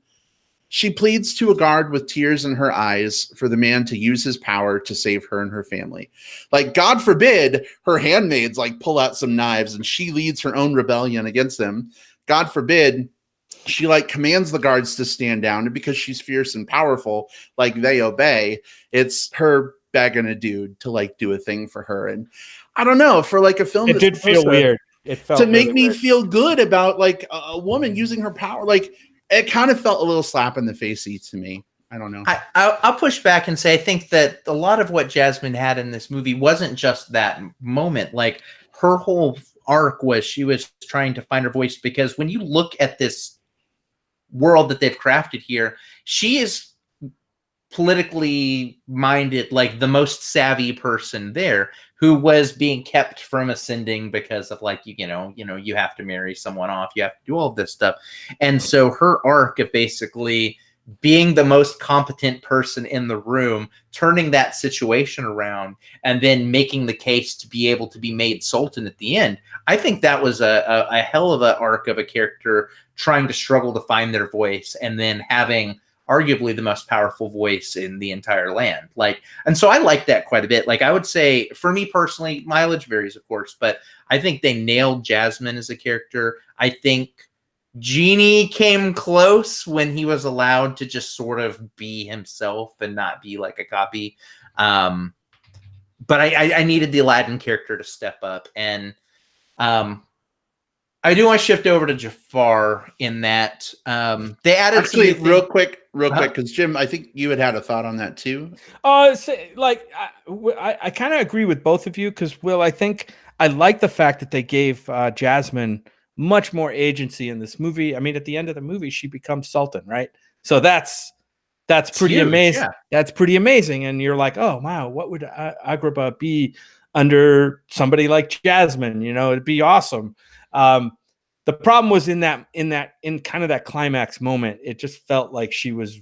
She pleads to a guard with tears in her eyes for the man to use his power to save her and her family. Like, God forbid her handmaids like pull out some knives and she leads her own rebellion against them. God forbid she like commands the guards to stand down, and because she's fierce and powerful, like they obey. It's her begging a dude to like do a thing for her. And I don't know, for like a film, it did feel weird. It felt to make really me weird. feel good about like a woman using her power. Like it kind of felt a little slap in the facey to me. I don't know. I'll push back and say I think that a lot of what Jasmine had in this movie wasn't just that moment. Like her whole arc was she was trying to find her voice, because when you look at this world that they've crafted here, she is politically minded, like the most savvy person there, who was being kept from ascending because of like, you know, you have to marry someone off, you have to do all of this stuff. And so her arc of basically being the most competent person in the room, turning that situation around, and then making the case to be able to be made sultan at the end. I think that was a hell of an arc of a character trying to struggle to find their voice, and then having arguably the most powerful voice in the entire land. Like, and so I like that quite a bit. Like, I would say for me personally, mileage varies, of course, but I think they nailed Jasmine as a character. I think Genie came close when he was allowed to just sort of be himself and not be like a copy. But I needed the Aladdin character to step up. And I do want to shift over to Jafar in that they added actually real quick. real quick, because Jim, I think you had a thought on that too. Like I kind of agree with both of you because, Will, I think I like the fact that they gave Jasmine much more agency in this movie. I mean, at the end of the movie, she becomes Sultan, right? So that's pretty amazing. Yeah. That's pretty amazing. And you're like, oh wow, what would Agrabah be under somebody like Jasmine? You know, it'd be awesome. The problem was in kind of that climax moment, it just felt like she was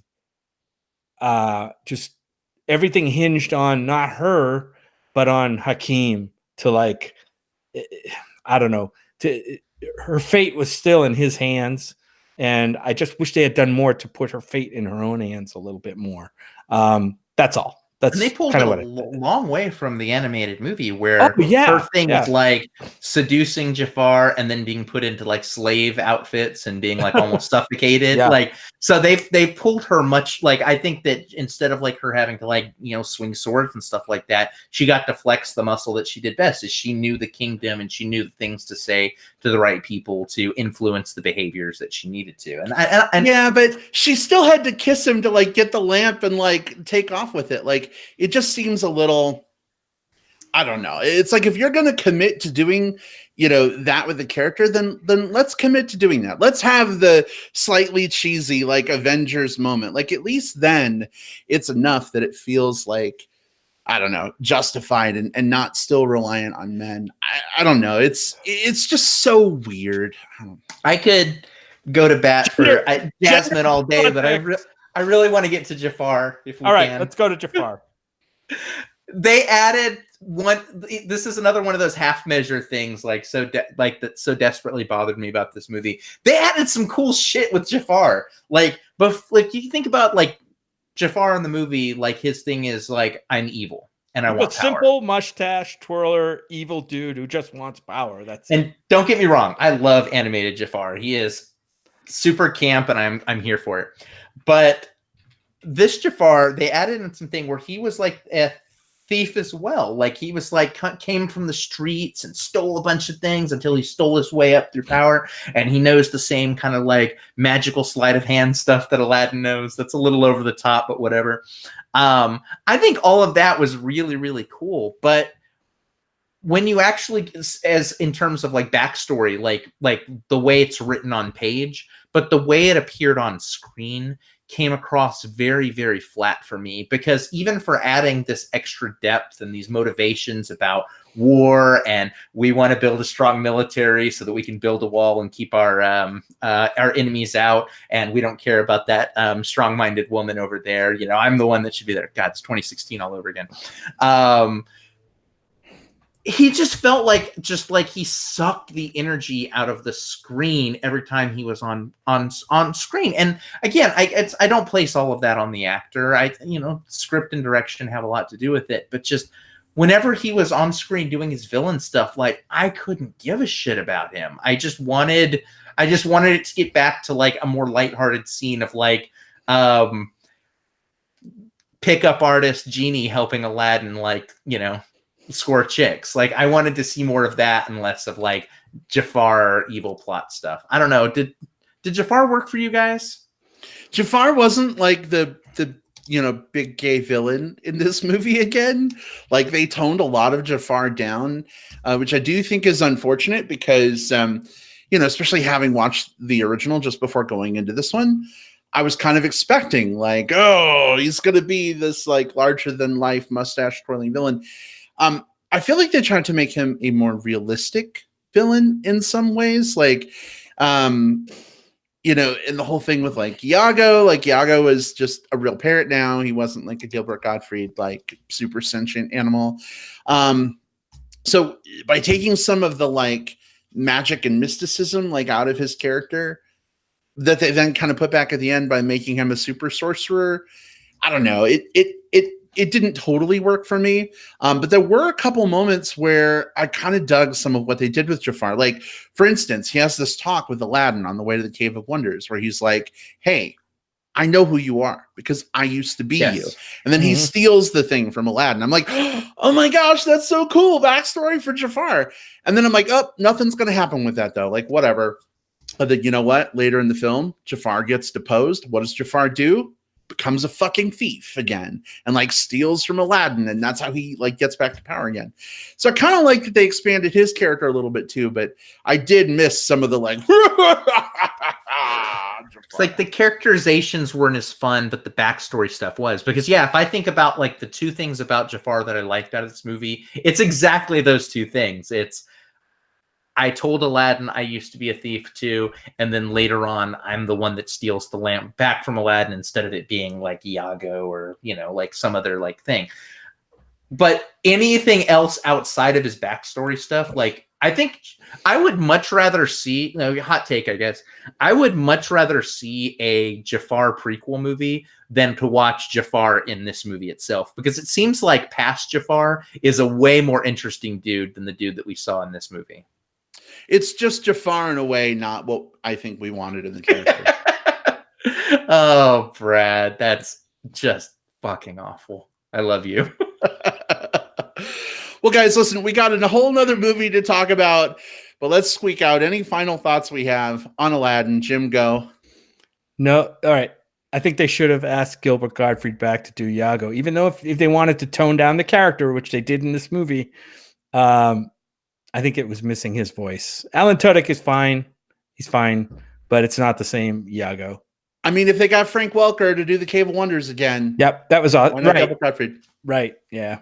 just everything hinged on not her, but on Hakeem to like, I don't know, her fate was still in his hands. And I just wish they had done more to put her fate in her own hands a little bit more. That's all. That's and they pulled kind it of a what long way from the animated movie where her thing was like seducing Jafar and then being put into like slave outfits and being like almost suffocated. Like, so they pulled her much, like, I think that instead of like her having to like, you know, swing swords and stuff like that, she got to flex the muscle that she did best, is she knew the kingdom and she knew the things to say to the right people to influence the behaviors that she needed to. And yeah, but she still had to kiss him to like get the lamp and like take off with it. Like, it just seems a little, I don't know. It's like, if you're going to commit to doing, you know, that with the character, then let's commit to doing that. Let's have the slightly cheesy like Avengers moment. Like, at least then it's enough that it feels like, I don't know, justified and not still reliant on men. I don't know. It's just so weird. I could go to bat for Jasmine all day, but I really want to get to Jafar if we can. All right, let's go to Jafar. They added one. This is another one of those half measure things, like that so desperately bothered me about this movie. They added some cool shit with Jafar. Like, but like you think about like Jafar in the movie, like his thing is like, I'm evil and I want power. Simple mustache twirler, evil dude who just wants power. And don't get me wrong, I love animated Jafar. He is super camp, and I'm here for it. But this Jafar, they added in something where he was like a thief as well. Like, he was like came from the streets and stole a bunch of things until he stole his way up through power. And he knows the same kind of like magical sleight of hand stuff that Aladdin knows. That's a little over the top, but whatever. I think all of that was really, really cool. But when you actually, as in terms of like backstory, like the way it's written on page, but the way it appeared on screen came across very, very flat for me, because even for adding this extra depth and these motivations about war, and we want to build a strong military so that we can build a wall and keep our enemies out, and we don't care about that strong-minded woman over there. You know, I'm the one that should be there. God, it's 2016 all over again. He just felt like he sucked the energy out of the screen every time he was on screen. And again, I don't place all of that on the actor. Script and direction have a lot to do with it, but just whenever he was on screen doing his villain stuff, like, I couldn't give a shit about him. I just wanted it to get back to like a more lighthearted scene of like pickup artist Genie helping Aladdin, like, you know, score chicks. Like, I wanted to see more of that and less of like Jafar evil plot stuff. I don't know. Did Jafar work for you guys? Jafar wasn't like the big gay villain in this movie again. Like, they toned a lot of Jafar down, which I do think is unfortunate, because especially having watched the original just before going into this one, I was kind of expecting like, oh, he's going to be this like larger than life mustache twirling villain. I feel like they tried to make him a more realistic villain in some ways. Like, in the whole thing with like Iago is just a real parrot now. He wasn't like a Gilbert Gottfried, like super sentient animal. So by taking some of the like magic and mysticism like out of his character, that they then kind of put back at the end by making him a super sorcerer, I don't know. It didn't totally work for me. But there were a couple moments where I kind of dug some of what they did with Jafar. Like, for instance, he has this talk with Aladdin on the way to the Cave of Wonders where he's like, hey, I know who you are because I used to be you. And then he steals the thing from Aladdin. I'm like, oh my gosh, that's so cool. Backstory for Jafar. And then I'm like, oh, nothing's going to happen with that though. Like, whatever. But then, you know what? Later in the film, Jafar gets deposed. What does Jafar do? becomes a fucking thief again and like steals from Aladdin, and that's how he like gets back to power again. So I kind of like that they expanded his character a little bit too, but I did miss some of the like it's like the characterizations weren't as fun, but the backstory stuff was. Because yeah, if I think about like the two things about Jafar that I liked out of this movie, it's exactly those two things. It's I told Aladdin I used to be a thief too, and then later on I'm the one that steals the lamp back from Aladdin instead of it being like Iago or, you know, like some other like thing. But anything else outside of his backstory stuff, like I think I would much rather see, hot take, I guess, I would much rather see a Jafar prequel movie than to watch Jafar in this movie itself, because it seems like past Jafar is a way more interesting dude than the dude that we saw in this movie. It's just Jafar in a way, not what I think we wanted in the character. Oh, Brad, that's just fucking awful. I love you. Well, guys, listen, we got a whole nother movie to talk about, but let's squeak out any final thoughts we have on Aladdin. Jim, go. No, all right. I think they should have asked Gilbert Gottfried back to do Iago, even though if they wanted to tone down the character, which they did in this movie. I think it was missing his voice. Alan Tudyk is fine. He's fine, but it's not the same Iago. I mean, if they got Frank Welker to do the Cave of Wonders again. Yep, that was awesome. Right. Right, yeah.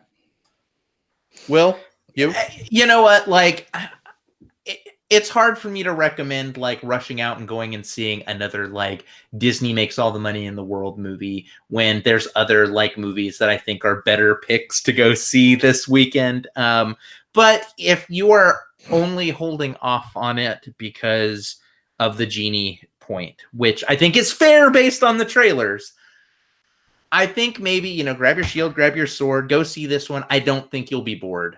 Will, you? You know what? Like, it's hard for me to recommend like rushing out and going and seeing another like Disney makes all the money in the world movie when there's other like movies that I think are better picks to go see this weekend. But if you are only holding off on it because of the genie point, which I think is fair based on the trailers, I think maybe, you know, grab your shield, grab your sword, go see this one. I don't think you'll be bored.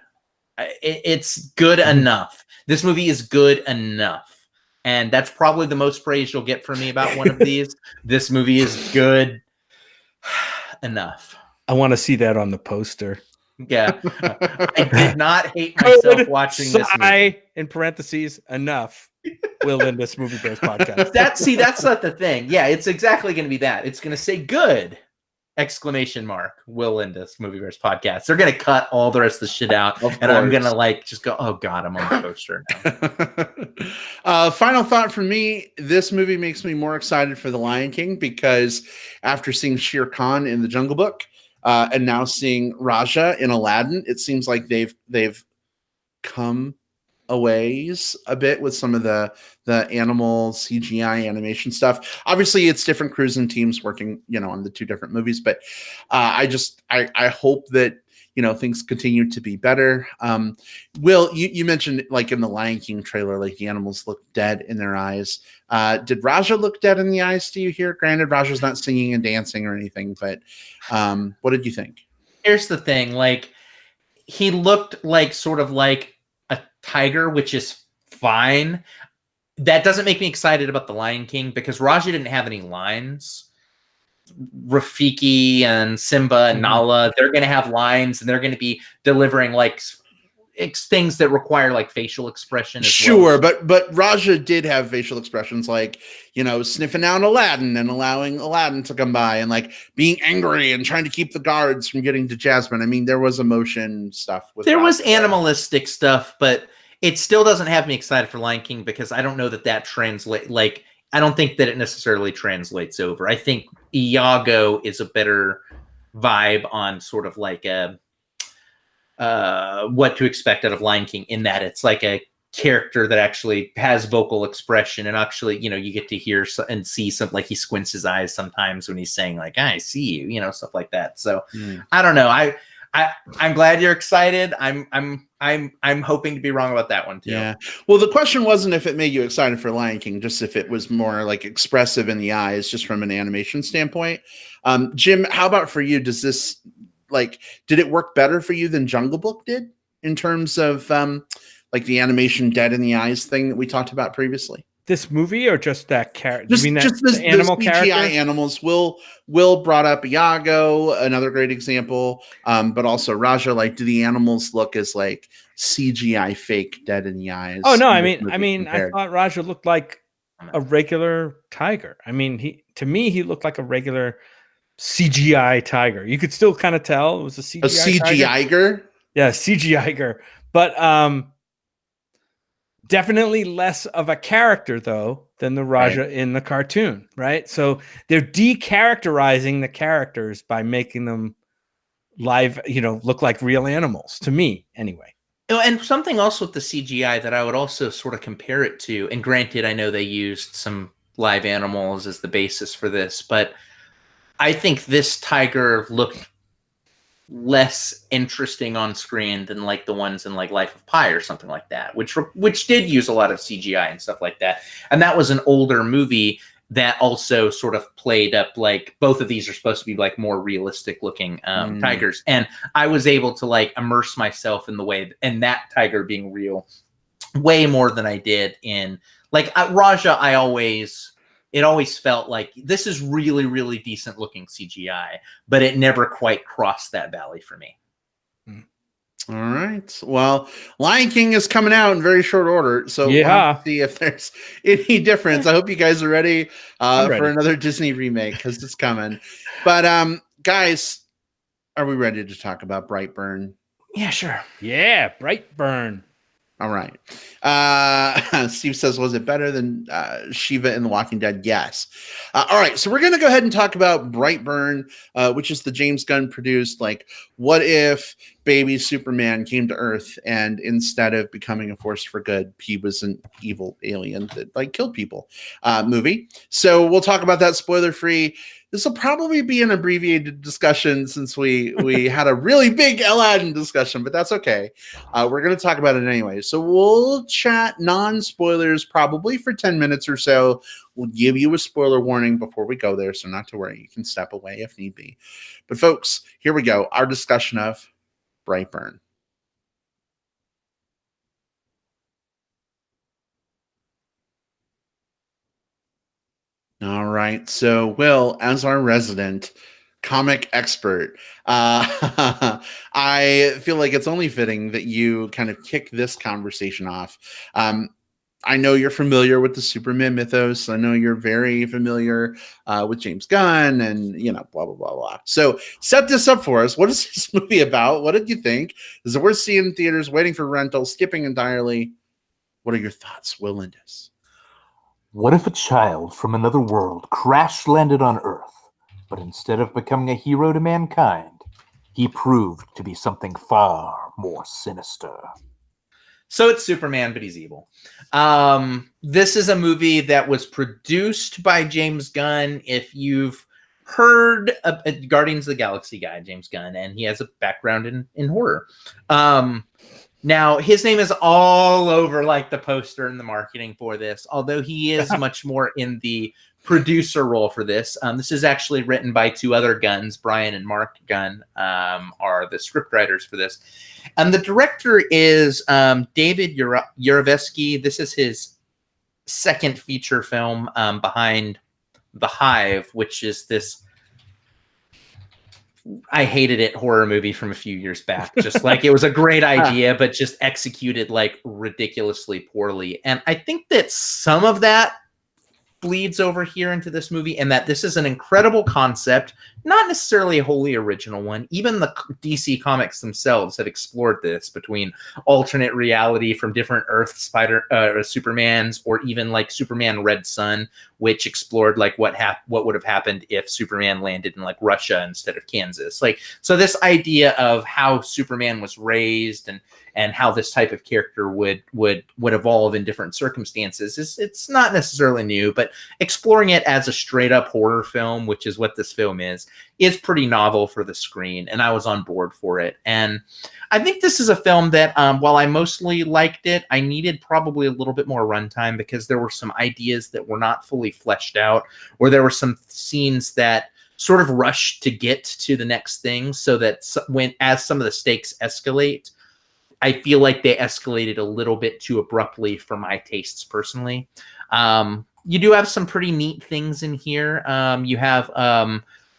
It's good enough. This movie is good enough. And that's probably the most praise you'll get from me about one of these. This movie is good enough. I want to see that on the poster. Yeah. I did not hate myself watching this movie. In parentheses, enough. Will in this Movie Bears podcast. That's not the thing. Yeah, it's exactly going to be that. It's going to say good! Exclamation mark. Will Linda's Movie Bears podcast. They're going to cut all the rest of the shit out, and I'm going to like just go, oh god, I'm on the poster now. Final thought from me: this movie makes me more excited for The Lion King, because after seeing Shere Khan in The Jungle Book, and now seeing Raja in Aladdin, it seems like they've come a ways a bit with some of the animal CGI animation stuff. Obviously, it's different crews and teams working, you know, on the two different movies, but I hope that, you know, things continue to be better. Will, you mentioned like in the Lion King trailer, like the animals look dead in their eyes. Did Raja look dead in the eyes to you here? Granted, Raja's not singing and dancing or anything, but what did you think? Here's the thing, like he looked like sort of like a tiger, which is fine. That doesn't make me excited about The Lion King because Raja didn't have any lines. Rafiki and Simba and Nala, they're going to have lines and they're going to be delivering like things that require like facial expression. Sure, well. but Raja did have facial expressions, like, you know, sniffing out Aladdin and allowing Aladdin to come by and like being angry and trying to keep the guards from getting to Jasmine. I mean, there was emotion stuff. There was animalistic stuff, but it still doesn't have me excited for Lion King because I don't know that translate. Like, I don't think that it necessarily translates over. I think Iago is a better vibe on sort of like a what to expect out of Lion King, in that it's like a character that actually has vocal expression and actually, you know, you get to hear and see something, like he squints his eyes sometimes when he's saying like, I see you, you know, stuff like that. So I don't know. I'm glad you're excited. I'm hoping to be wrong about that one too. Yeah. Well, the question wasn't if it made you excited for Lion King, just if it was more like expressive in the eyes, just from an animation standpoint. Jim, how about for you? Does this did it work better for you than Jungle Book did in terms of like the animation dead in the eyes thing that we talked about previously? This movie, or just that character? Just the animal character? Animals. Will brought up Iago, another great example, but also Raja. Like, do the animals look as like CGI fake dead in the eyes? Oh no, I mean, I thought Raja looked like a regular tiger. I mean, to me he looked like a regular CGI tiger. You could still kind of tell it was a CGI A CGI tiger? Yeah, CGI. But definitely less of a character, though, than the Raja in the cartoon, right? So they're decharacterizing the characters by making them live, look like real animals, to me, anyway. And something else with the CGI that I would also sort of compare it to, and granted, I know they used some live animals as the basis for this, but I think this tiger looked less interesting on screen than like the ones in like Life of Pi or something like that, which did use a lot of CGI and stuff like that. And that was an older movie that also sort of played up, like both of these are supposed to be like more realistic looking tigers. And I was able to like immerse myself in the way, and that tiger being real way more than I did in like Raja. It always felt like this is really, really decent looking CGI, but it never quite crossed that valley for me. All right. Well, Lion King is coming out in very short order, so we'll have to see if there's any difference. I hope you guys are ready, for another Disney remake, because it's coming. But guys, are we ready to talk about Brightburn? Yeah, sure. Yeah, Brightburn. All right. Steve says, was it better than Shiva in The Walking Dead? Yes. All right. So we're going to go ahead and talk about Brightburn, which is the James Gunn produced, like, what if baby Superman came to Earth and instead of becoming a force for good, he was an evil alien that like killed people movie. So we'll talk about that spoiler free. This will probably be an abbreviated discussion since we had a really big Aladdin discussion, but that's okay. We're going to talk about it anyway. So we'll chat non-spoilers probably for 10 minutes or so. We'll give you a spoiler warning before we go there, so not to worry. You can step away if need be. But folks, here we go. Our discussion of Brightburn. All right. So, Will, as our resident comic expert, I feel like it's only fitting that you kind of kick this conversation off. I know you're familiar with the Superman mythos. I know you're very familiar with James Gunn and, blah, blah, blah, blah. So set this up for us. What is this movie about? What did you think? Is it worth seeing in theaters, waiting for rental, skipping entirely? What are your thoughts, Will Lindis? What if a child from another world crash-landed on Earth, but instead of becoming a hero to mankind, he proved to be something far more sinister? So it's Superman, but he's evil. This is a movie that was produced by James Gunn. If you've heard Guardians of the Galaxy guy, James Gunn, and he has a background in horror. Now, his name is all over like the poster and the marketing for this, although he is much more in the producer role for this. This is actually written by two other Gunns. Brian and Mark Gunn are the scriptwriters for this. And the director is David Yarovesky. This is his second feature film behind The Hive, which is this I hated it horror movie from a few years back. Just like it was a great idea, but just executed like ridiculously poorly. And I think that some of that bleeds over here into this movie, and that this is an incredible concept, not necessarily a wholly original one. Even the DC comics themselves have explored this between alternate reality from different Earth Supermans, or even like Superman Red Sun, which explored like what would have happened if Superman landed in like Russia instead of Kansas. Like, so this idea of how Superman was raised and how this type of character would evolve in different circumstances it's not necessarily new, but exploring it as a straight up horror film, which is what this film is pretty novel for the screen, and I was on board for it. And I think this is a film that while I mostly liked it, I needed probably a little bit more runtime, because there were some ideas that were not fully fleshed out, or there were some scenes that sort of rushed to get to the next thing, so that as some of the stakes escalate, I feel like they escalated a little bit too abruptly for my tastes personally. You do have some pretty neat things in here. You have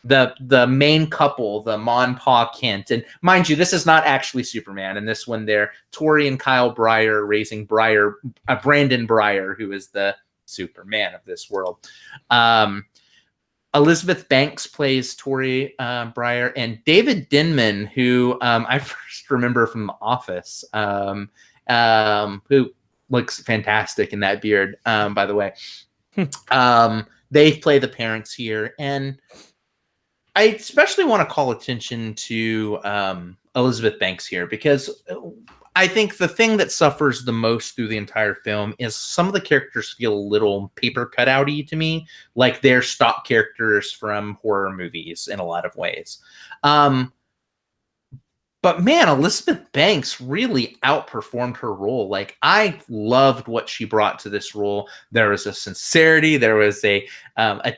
the main couple, the Ma and Pa Kent, and mind you, this is not actually Superman. In this one, they're Tori and Kyle Breyer raising Brandon Breyer, who is the Superman of this world. Elizabeth Banks plays Tori Breyer, and David Denman, who I first remember from The Office, who looks fantastic in that beard, by the way. They play the parents here, and I especially want to call attention to Elizabeth Banks here, because I think the thing that suffers the most through the entire film is some of the characters feel a little paper cutouty to me, like they're stock characters from horror movies in a lot of ways. But man, Elizabeth Banks really outperformed her role. Like, I loved what she brought to this role. There was a sincerity, there was a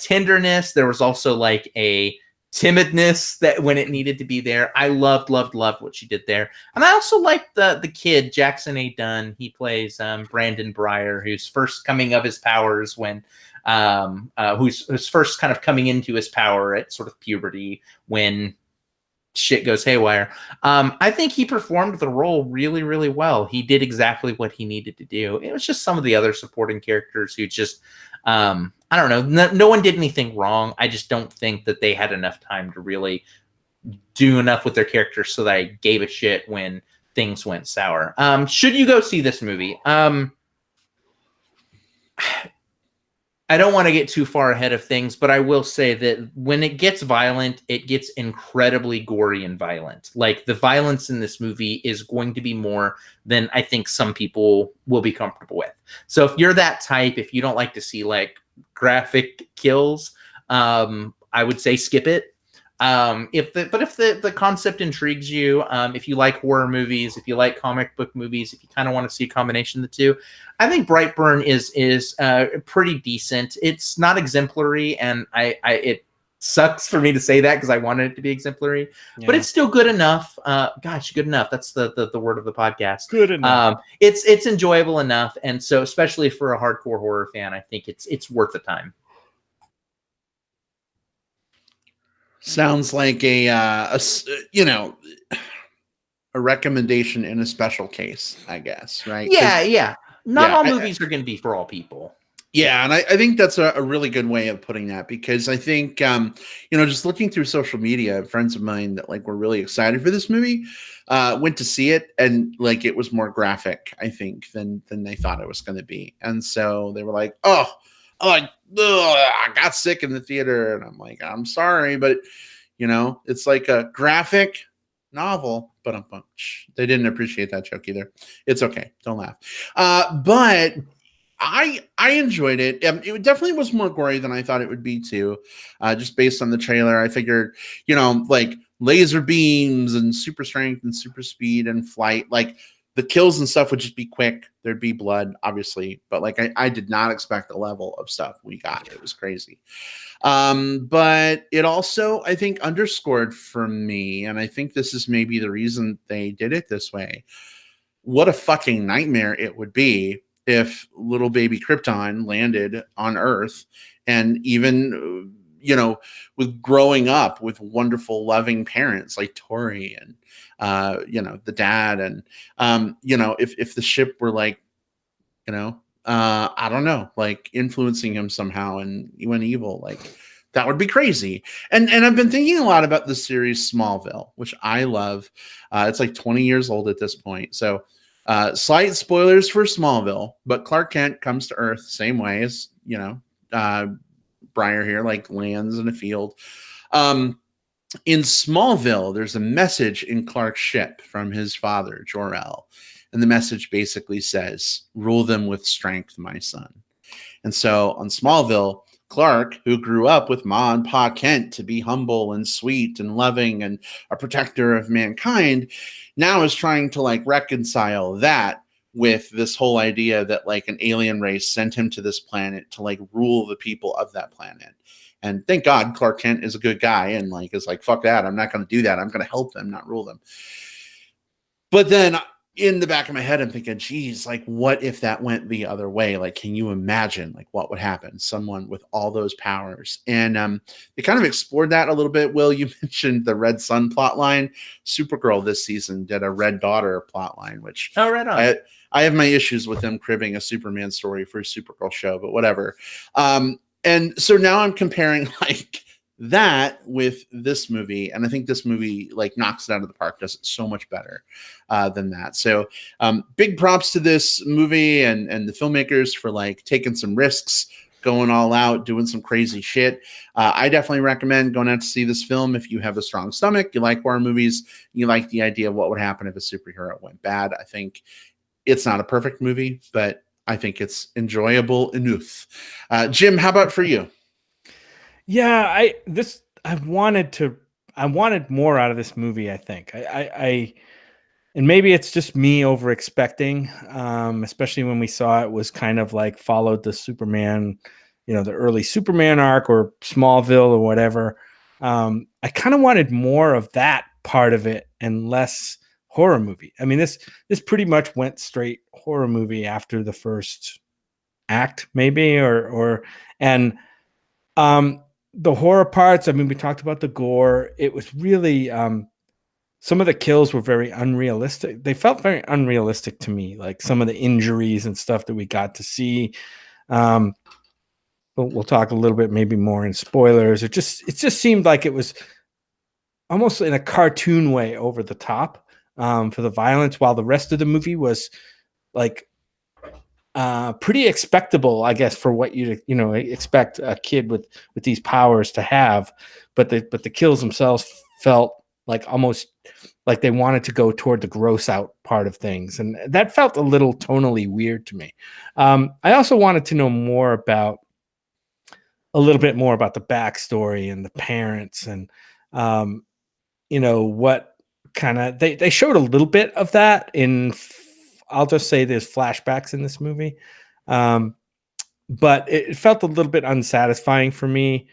tenderness, there was also like a timidness that when it needed to be there. I loved what she did there. And I also liked the kid, Jackson A. Dunn. He plays Brandon Breyer, who's first coming of his powers when who's first kind of coming into his power at sort of puberty when shit goes haywire. I think he performed the role really, really well. He did exactly what he needed to do. It was just some of the other supporting characters who just, I don't know, no one did anything wrong. I just don't think that they had enough time to really do enough with their characters so that I gave a shit when things went sour. Should you go see this movie? I don't want to get too far ahead of things, but I will say that when it gets violent, it gets incredibly gory and violent. Like, the violence in this movie is going to be more than I think some people will be comfortable with. So if you're that type, if you don't like to see like graphic kills, I would say skip it. If the concept intrigues you, if you like horror movies, if you like comic book movies, if you kind of want to see a combination of the two, I think Brightburn is pretty decent. It's not exemplary, and it sucks for me to say that because I wanted it to be exemplary, but it's still good enough. Good enough. That's the word of the podcast. Good enough. It's enjoyable enough, and so especially for a hardcore horror fan, I think it's worth the time. Sounds like a recommendation in a special case, I guess, right? Yeah. Not all movies are going to be for all people. Yeah, and I think that's a really good way of putting that, because I think, just looking through social media, friends of mine that like were really excited for this movie went to see it, and like it was more graphic, I think, than they thought it was going to be. And so they were like, I got sick in the theater. And I'm like, I'm sorry, but it's like a graphic novel, but they didn't appreciate that joke either. It's okay. Don't laugh. But I enjoyed it. It definitely was more gory than I thought it would be too. Just based on the trailer, I figured, like laser beams and super strength and super speed and flight, like the kills and stuff would just be quick. There'd be blood, obviously, but like I did not expect the level of stuff we got. It was crazy. But it also, I think, underscored for me, and I think this is maybe the reason they did it this way, what a fucking nightmare it would be if little baby Krypton landed on Earth, and even, with growing up with wonderful, loving parents like Tori and, the dad. And, if the ship were like, I don't know, like influencing him somehow and he went evil, like that would be crazy. And I've been thinking a lot about the series Smallville, which I love. It's like 20 years old at this point. So slight spoilers for Smallville, but Clark Kent comes to Earth same way as, Breyer here, like lands in a field. In Smallville, there's a message in Clark's ship from his father, Jor-El. And the message basically says, rule them with strength, my son. And so on Smallville, Clark, who grew up with Ma and Pa Kent to be humble and sweet and loving and a protector of mankind, now is trying to like reconcile that with this whole idea that like an alien race sent him to this planet to like rule the people of that planet. And thank God Clark Kent is a good guy and like is like, fuck that, I'm not going to do that. I'm going to help them, not rule them. But then in the back of my head, I'm thinking, geez, like what if that went the other way? Like, can you imagine like what would happen? Someone with all those powers. And they kind of explored that a little bit. Will, you mentioned the Red Sun plot line. Supergirl this season did a Red Daughter plot line, which right on. I have my issues with them cribbing a Superman story for a Supergirl show, but whatever. And so now I'm comparing like that with this movie, and I think this movie like knocks it out of the park, does it so much better than that. So big props to this movie and the filmmakers for like taking some risks, going all out, doing some crazy shit. I definitely recommend going out to see this film if you have a strong stomach, you like horror movies, you like the idea of what would happen if a superhero went bad. I think it's not a perfect movie, but I think it's enjoyable enough. Jim, how about for you? Yeah, I wanted more out of this movie. I think and maybe it's just me over expecting, especially when we saw it was kind of like followed the Superman, the early Superman arc or Smallville or whatever. I kind of wanted more of that part of it and less horror movie. I mean, this pretty much went straight horror movie after the first act, maybe, and the horror parts. I mean, we talked about the gore. It was really some of the kills were very unrealistic. They felt very unrealistic to me, like some of the injuries and stuff that we got to see. We'll talk a little bit, maybe more in spoilers. It just seemed like it was almost in a cartoon way over the top for the violence, while the rest of the movie was like pretty expectable, I guess, for what you expect a kid with these powers to have. But the kills themselves felt like almost like they wanted to go toward the gross out part of things, and that felt a little tonally weird to me. I also wanted to know a little bit more about the backstory and the parents, and what kind of they showed a little bit of that in. I'll just say there's flashbacks in this movie, but it felt a little bit unsatisfying for me.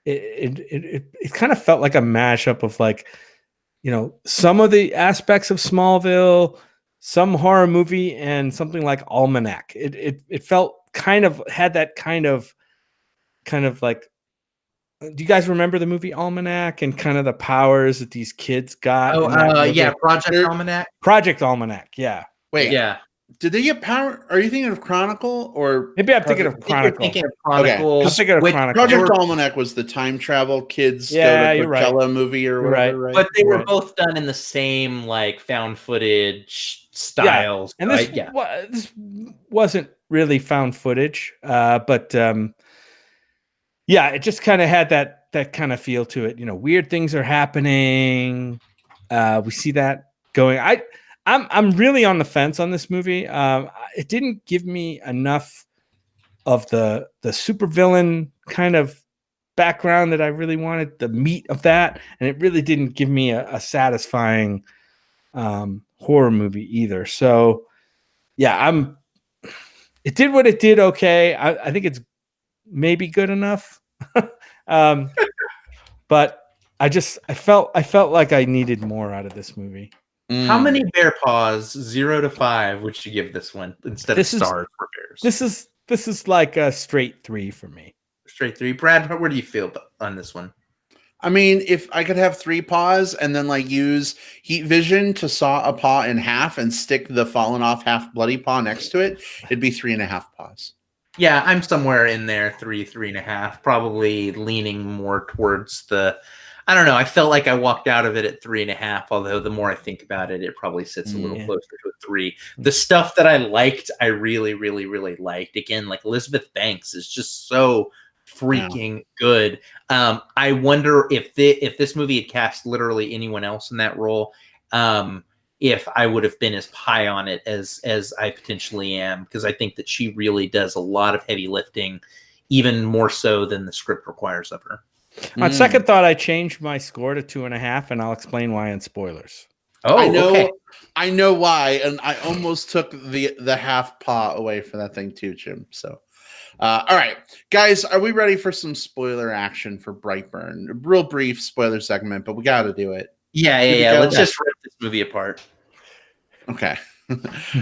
It kind of felt like a mashup of like, some of the aspects of Smallville, some horror movie, and something like Almanac. It felt had that kind of like. Do you guys remember the movie Almanac and kind of the powers that these kids got? Yeah, Project Almanac. Project Almanac, yeah. Wait, yeah. Did they get power? Are you thinking of Chronicle or maybe I'm thinking of Chronicle? Thinking of Chronicle. I'm thinking of Chronicle. Project Almanac was the time travel kids go to Coachella movie or whatever, right? But they were both done in the same like found footage styles. Yeah. And this wasn't really found footage, but yeah, it just kind of had that kind of feel to it. Weird things are happening. We see that going. I'm really on the fence on this movie. It didn't give me enough of the supervillain kind of background that I really wanted, the meat of that, and it really didn't give me a satisfying horror movie either. So, yeah, it did what it did. Okay, I think it's maybe good enough, but I felt like I needed more out of this movie. How many bear paws, 0 to 5, would you give this one instead of stars for bears? This is like a straight 3 for me. Straight 3. Brad, where do you feel on this one? I mean, if I could have 3 paws and then like use heat vision to saw a paw in half and stick the fallen off half bloody paw next to it, it'd be 3.5 paws. Yeah, I'm somewhere in there, 3.5, probably leaning more towards I don't know. I felt like I walked out of it at 3.5, although the more I think about it, it probably sits a little closer to a 3. The stuff that I liked, I really, really, really liked. Again, like Elizabeth Banks is just so freaking good. I wonder if this movie had cast literally anyone else in that role, if I would have been as high on it as I potentially am, because I think that she really does a lot of heavy lifting, even more so than the script requires of her. On second thought, I changed my score to 2.5, and I'll explain why in spoilers. Oh, okay. I know why, and I almost took the half paw away from that thing too, Jim. So, all right, guys, are we ready for some spoiler action for Brightburn? A real brief spoiler segment, but we got to do it. Yeah. Let's just rip this movie apart. Okay. All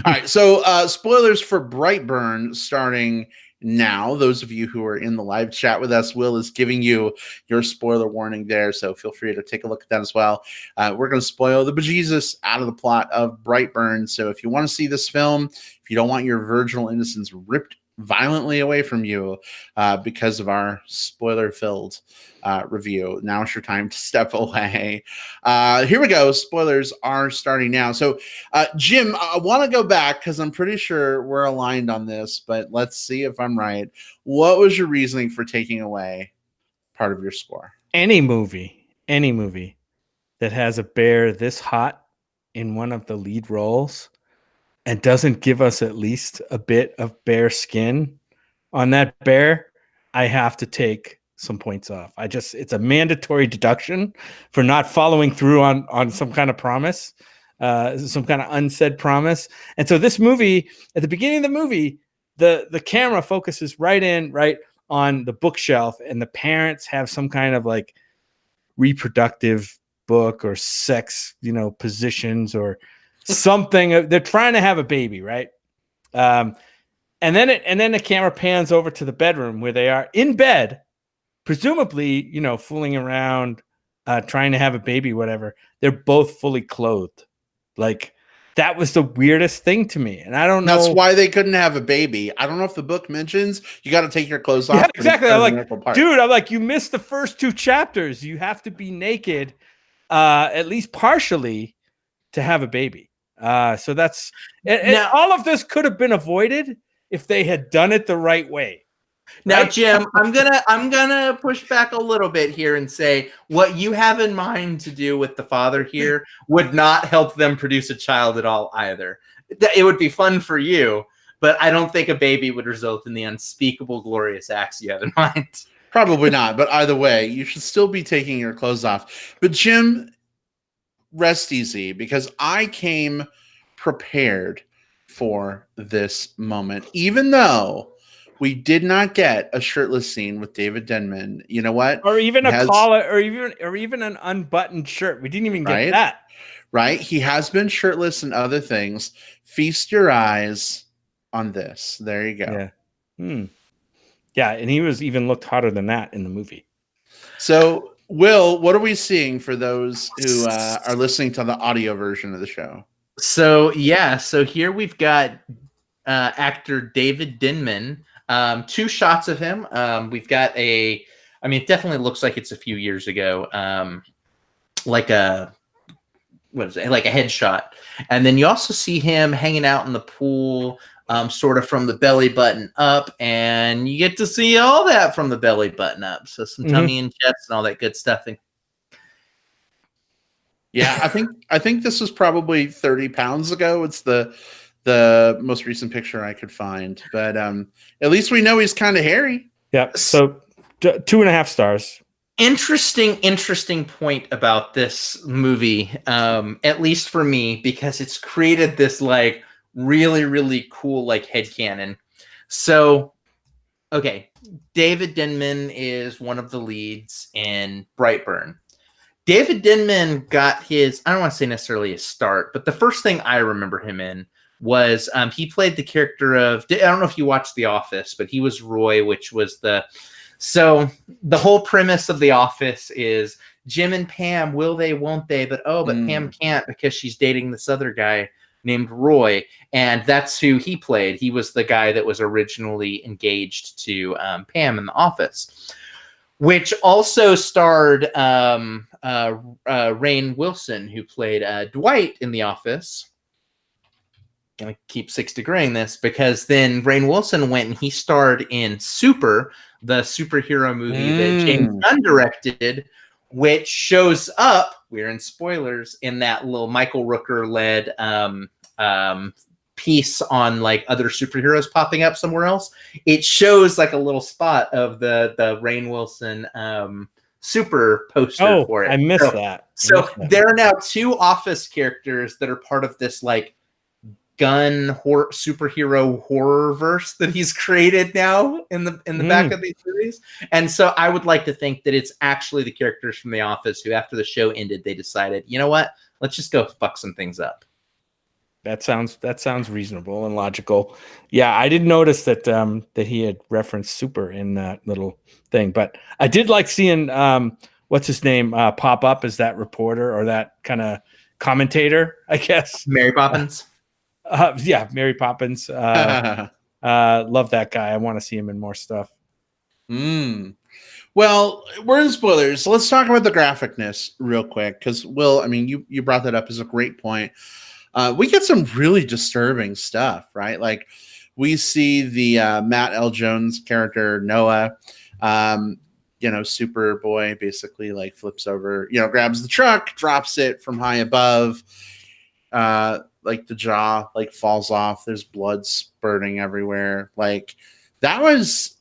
right. So, spoilers for Brightburn starting now. Those of you who are in the live chat with us, Will is giving you your spoiler warning there, so feel free to take a look at that as well. We're going to spoil the bejesus out of the plot of Brightburn. So if you want to see this film, if you don't want your virginal innocence ripped violently away from you because of our spoiler-filled review. Now's your time to step away. Here we go. Spoilers are starting now. So, Jim, I want to go back because I'm pretty sure we're aligned on this, but let's see if I'm right. What was your reasoning for taking away part of your score? Any movie that has a bear this hot in one of the lead roles and doesn't give us at least a bit of bear skin on that bear, I have to take some points off. It's a mandatory deduction for not following through on some kind of promise, some kind of unsaid promise. And so this movie, at the beginning of the movie, the camera focuses right on the bookshelf, and the parents have some kind of like reproductive book or sex, positions or something. They're trying to have a baby, right? And then the camera pans over to the bedroom where they are in bed, presumably, fooling around, trying to have a baby, whatever. They're both fully clothed. Like, that was the weirdest thing to me. And I don't know. That's why they couldn't have a baby. I don't know if the book mentions you got to take your clothes off. Yeah, exactly. I'm like, you missed the first 2 chapters. You have to be naked, at least partially, to have a baby. So that's now, all of this could have been avoided if they had done it the right way. Now, right? Jim, I'm gonna push back a little bit here and say what you have in mind to do with the father here would not help them produce a child at all either. It would be fun for you, but I don't think a baby would result in the unspeakable glorious acts you have in mind. Probably not, but either way, you should still be taking your clothes off. But Jim, rest easy, because I came prepared for this moment, even though we did not get a shirtless scene with David Denman. You know what? Or even a collar, or even an unbuttoned shirt. We didn't even get that. Right? He has been shirtless in other things. Feast your eyes on this. There you go. Yeah. Yeah, and he was even looked hotter than that in the movie. So, Will, what are we seeing for those who are listening to the audio version of the show? So here we've got actor David Denman. 2 shots of him. We've got it definitely looks like it's a few years ago. Like a headshot. And then you also see him hanging out in the pool, sort of from the belly button up, and you get to see all that from the belly button up. So some tummy and chest and all that good stuff. Yeah, I think this was probably 30 pounds ago. It's the most recent picture I could find, but at least we know he's kind of hairy. Yeah. So 2.5 stars. Interesting point about this movie, at least for me, because it's created this like really, really cool like headcanon. So, okay, David Denman is one of the leads in Brightburn. David Denman got his, I don't want to say necessarily his start, but the first thing I remember him in was he played the character of, I don't know if you watched The Office, but he was Roy, which was so the whole premise of The Office is Jim and Pam, will they, won't they? But Pam can't because she's dating this other guy named Roy. And that's who he played. He was the guy that was originally engaged to Pam in The Office, which also starred Rainn Wilson, who played Dwight in The Office. Gonna keep 6-degreeing this because then Rainn Wilson went and he starred in Super, the superhero movie that James Gunn directed, which shows up, we're in spoilers, in that little Michael Rooker led piece on like other superheroes popping up somewhere else. It shows like a little spot of the Rainn Wilson super poster for it. I missed that. There are now 2 Office characters that are part of this like Gun superhero horror verse that he's created now in the back of these movies. And so I would like to think that it's actually the characters from The Office who, after the show ended, they decided, you know what, let's just go fuck some things up. That sounds reasonable and logical. Yeah, I did notice that that he had referenced Super in that little thing, but I did like seeing what's his name pop up as that reporter or that kind of commentator, I guess. Mary Poppins. Yeah, Mary Poppins. Love that guy. I want to see him in more stuff. Well, we're in spoilers, so let's talk about the graphicness real quick. Because Will, I mean, you brought that up as a great point. We get some really disturbing stuff, right? Like we see the Matt L. Jones character Noah. Superboy basically like flips over, grabs the truck, drops it from high above. Like the jaw like falls off. There's blood spurting everywhere. Like that was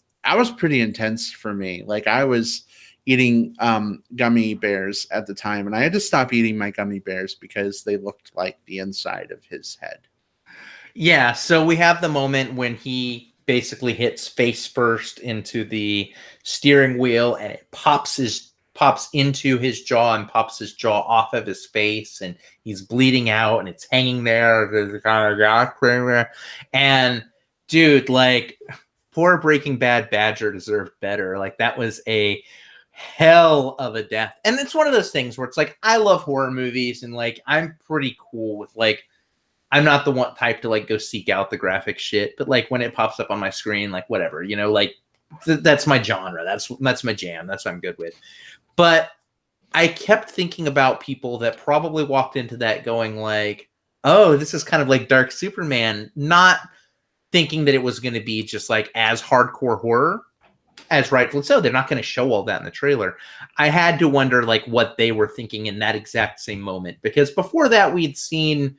pretty intense for me. Like I was eating gummy bears at the time, and I had to stop eating my gummy bears because they looked like the inside of his head. Yeah, so we have the moment when he basically hits face first into the steering wheel, and it pops into his jaw and pops his jaw off of his face, and he's bleeding out, and it's hanging there. And dude, like, poor Breaking Bad Badger deserved better. Like, that was a hell of a death. And it's one of those things where it's like, I love horror movies, and like I'm pretty cool with like, I'm not the one type to like go seek out the graphic shit, but like when it pops up on my screen, like whatever, like that's my genre. That's my jam. That's what I'm good with. But I kept thinking about people that probably walked into that going like, oh, this is kind of like Dark Superman, not thinking that it was going to be just like as hardcore horror as rightfully so. They're not going to show all that in the trailer. I had to wonder like what they were thinking in that exact same moment, because before that we'd seen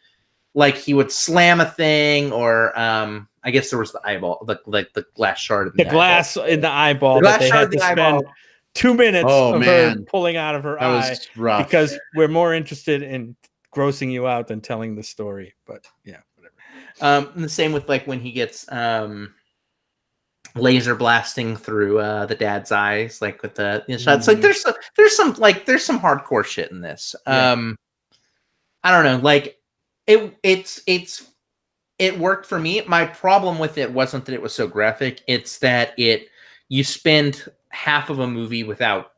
like he would slam a thing, or I guess there was the eyeball, the glass shard. The glass in the eyeball. The glass they shard had to spend 2 minutes of her pulling out of her eye. Was rough. Because we're more interested in grossing you out than telling the story. But yeah, whatever. And the same with like when he gets laser blasting through the dad's eyes, like with the shots. Like there's some hardcore shit in this. I don't know, like. It worked for me. My problem with it wasn't that it was so graphic. It's that you spend half of a movie without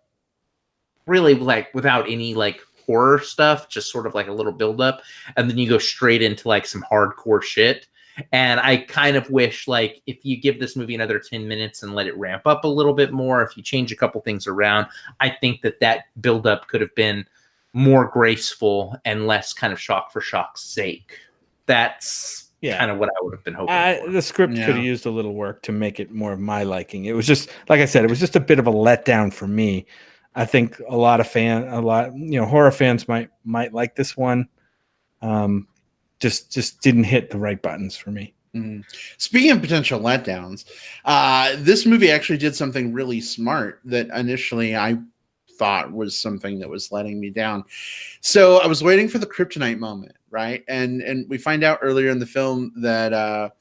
any like horror stuff, just sort of like a little buildup, and then you go straight into like some hardcore shit. And I kind of wish like if you give this movie another 10 minutes and let it ramp up a little bit more, if you change a couple things around, I think that buildup could have been more graceful and less kind of shock for shock's sake. That's kind of what I would have been hoping for. The script could have used a little work to make it more of my liking. It was just, like I said, it was just a bit of a letdown for me. I think a lot of horror fans might like this one. Just didn't hit the right buttons for me. Speaking of potential letdowns, this movie actually did something really smart that initially I thought was something that was letting me down. So I was waiting for the kryptonite moment, right? And we find out earlier in the film that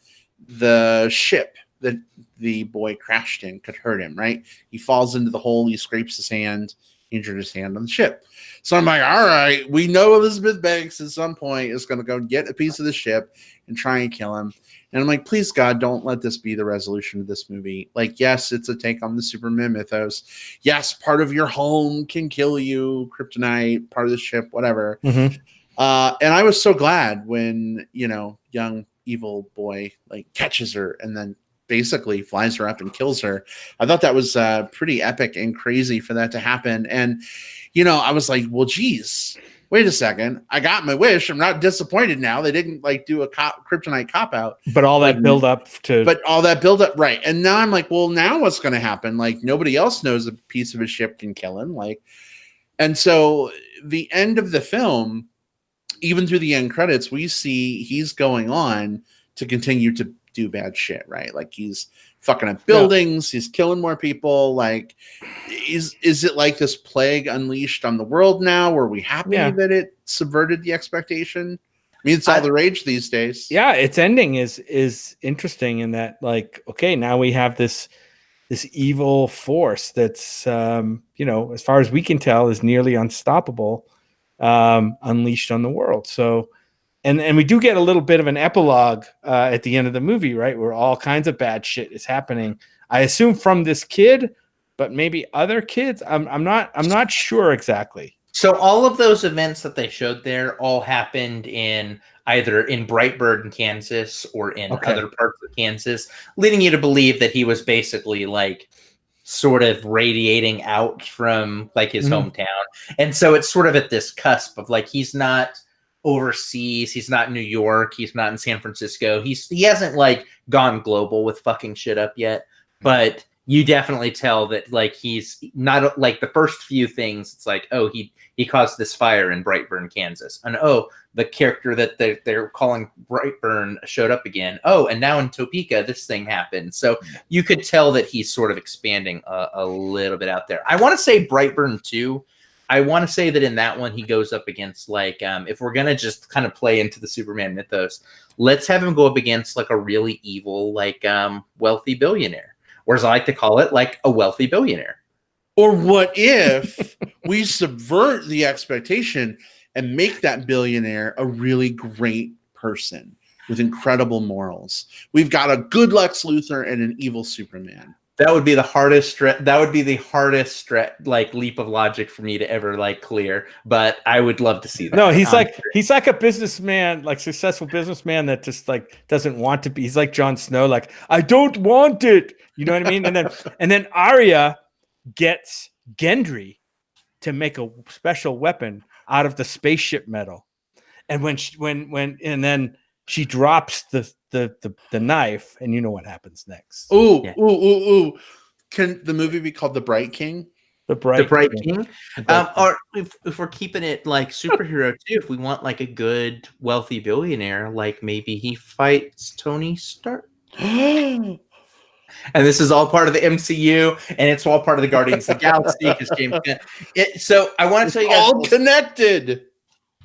the ship that the boy crashed in could hurt him, right? He falls into the hole, he scrapes his hand, injured his hand on the ship. So I'm like, all right, we know Elizabeth Banks at some point is going to go get a piece of the ship and try and kill him. And I'm like, please, God, don't let this be the resolution of this movie. Like, yes, it's a take on the Superman mythos. Yes, part of your home can kill you, kryptonite, part of the ship, whatever. And I was so glad when, young evil boy like catches her and then basically flies her up and kills her. I thought that was pretty epic and crazy for that to happen. And, I was like, well, geez, wait a second. I got my wish. I'm not disappointed now. They didn't like do a kryptonite cop out. But all that build up. Right. And now I'm like, well, now what's going to happen? Like nobody else knows a piece of a ship can kill him. Like, and so the end of the film, even through the end credits, we see he's going on to continue to do bad shit, right? Like he's fucking up buildings, he's killing more people. Like, is it like this plague unleashed on the world now? Were we happy that it subverted the expectation? I mean, it's all the rage these days. Yeah, its ending is interesting in that, like, okay, now we have this evil force that's as far as we can tell, is nearly unstoppable, unleashed on the world. So. And we do get a little bit of an epilogue at the end of the movie, right, where all kinds of bad shit is happening. I assume from this kid, but maybe other kids. I'm not sure exactly. So all of those events that they showed there all happened in either in Brightburn, Kansas, or in other parts of Kansas, leading you to believe that he was basically like sort of radiating out from like his hometown. And so it's sort of at this cusp of like he's not overseas, he's not in New York, he's not in San Francisco. He hasn't like gone global with fucking shit up yet, but you definitely tell that like he's not like the first few things. It's like, oh, he caused this fire in Brightburn, Kansas, and oh, the character that they're calling Brightburn showed up again. Oh, and now in Topeka, this thing happened. So you could tell that he's sort of expanding a little bit out there. I want to say Brightburn 2. I want to say that in that one he goes up against like if we're gonna just kind of play into the Superman mythos, let's have him go up against like a really evil like wealthy billionaire. Or as I like to call it, like a wealthy billionaire. Or what if we subvert the expectation and make that billionaire a really great person with incredible morals? We've got a good Lex Luthor and an evil Superman. That would be the hardest like leap of logic for me to ever like clear, but I would love to see that. No, he's like a businessman, like successful businessman that just like doesn't want to be. He's like Jon Snow, like I don't want it. You know what I mean? And then Arya gets Gendry to make a special weapon out of the spaceship metal, and then she drops the knife, and you know what happens next. Ooh. Can the movie be called The Bright King? The Bright King? Or if we're keeping it like superhero too, if we want like a good wealthy billionaire, like maybe he fights Tony Stark. And this is all part of the MCU, and it's all part of the Guardians of the Galaxy because James Gunn. So I want to tell you guys, all connected.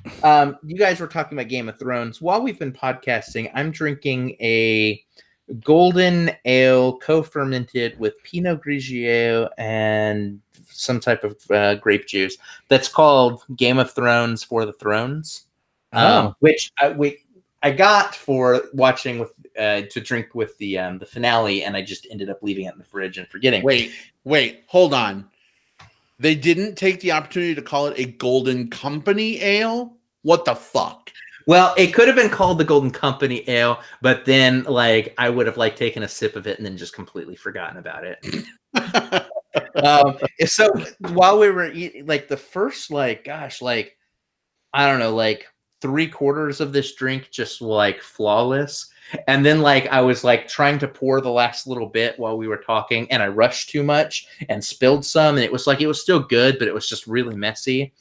You guys were talking about Game of Thrones. While we've been podcasting, I'm drinking a golden ale co-fermented with Pinot Grigio and some type of grape juice that's called Game of Thrones for the Thrones, which I got for watching with to drink with the finale, and I just ended up leaving it in the fridge and forgetting. Wait, hold on. They didn't take the opportunity to call it a Golden Company ale? What the fuck? Well, it could have been called the Golden Company ale, but then like I would have like taken a sip of it and then just completely forgotten about it. So while we were eating, like the first like I don't know, like 3/4 of this drink just like flawless. And then like I was like trying to pour the last little bit while we were talking, and I rushed too much and spilled some, and it was still good, but it was just really messy.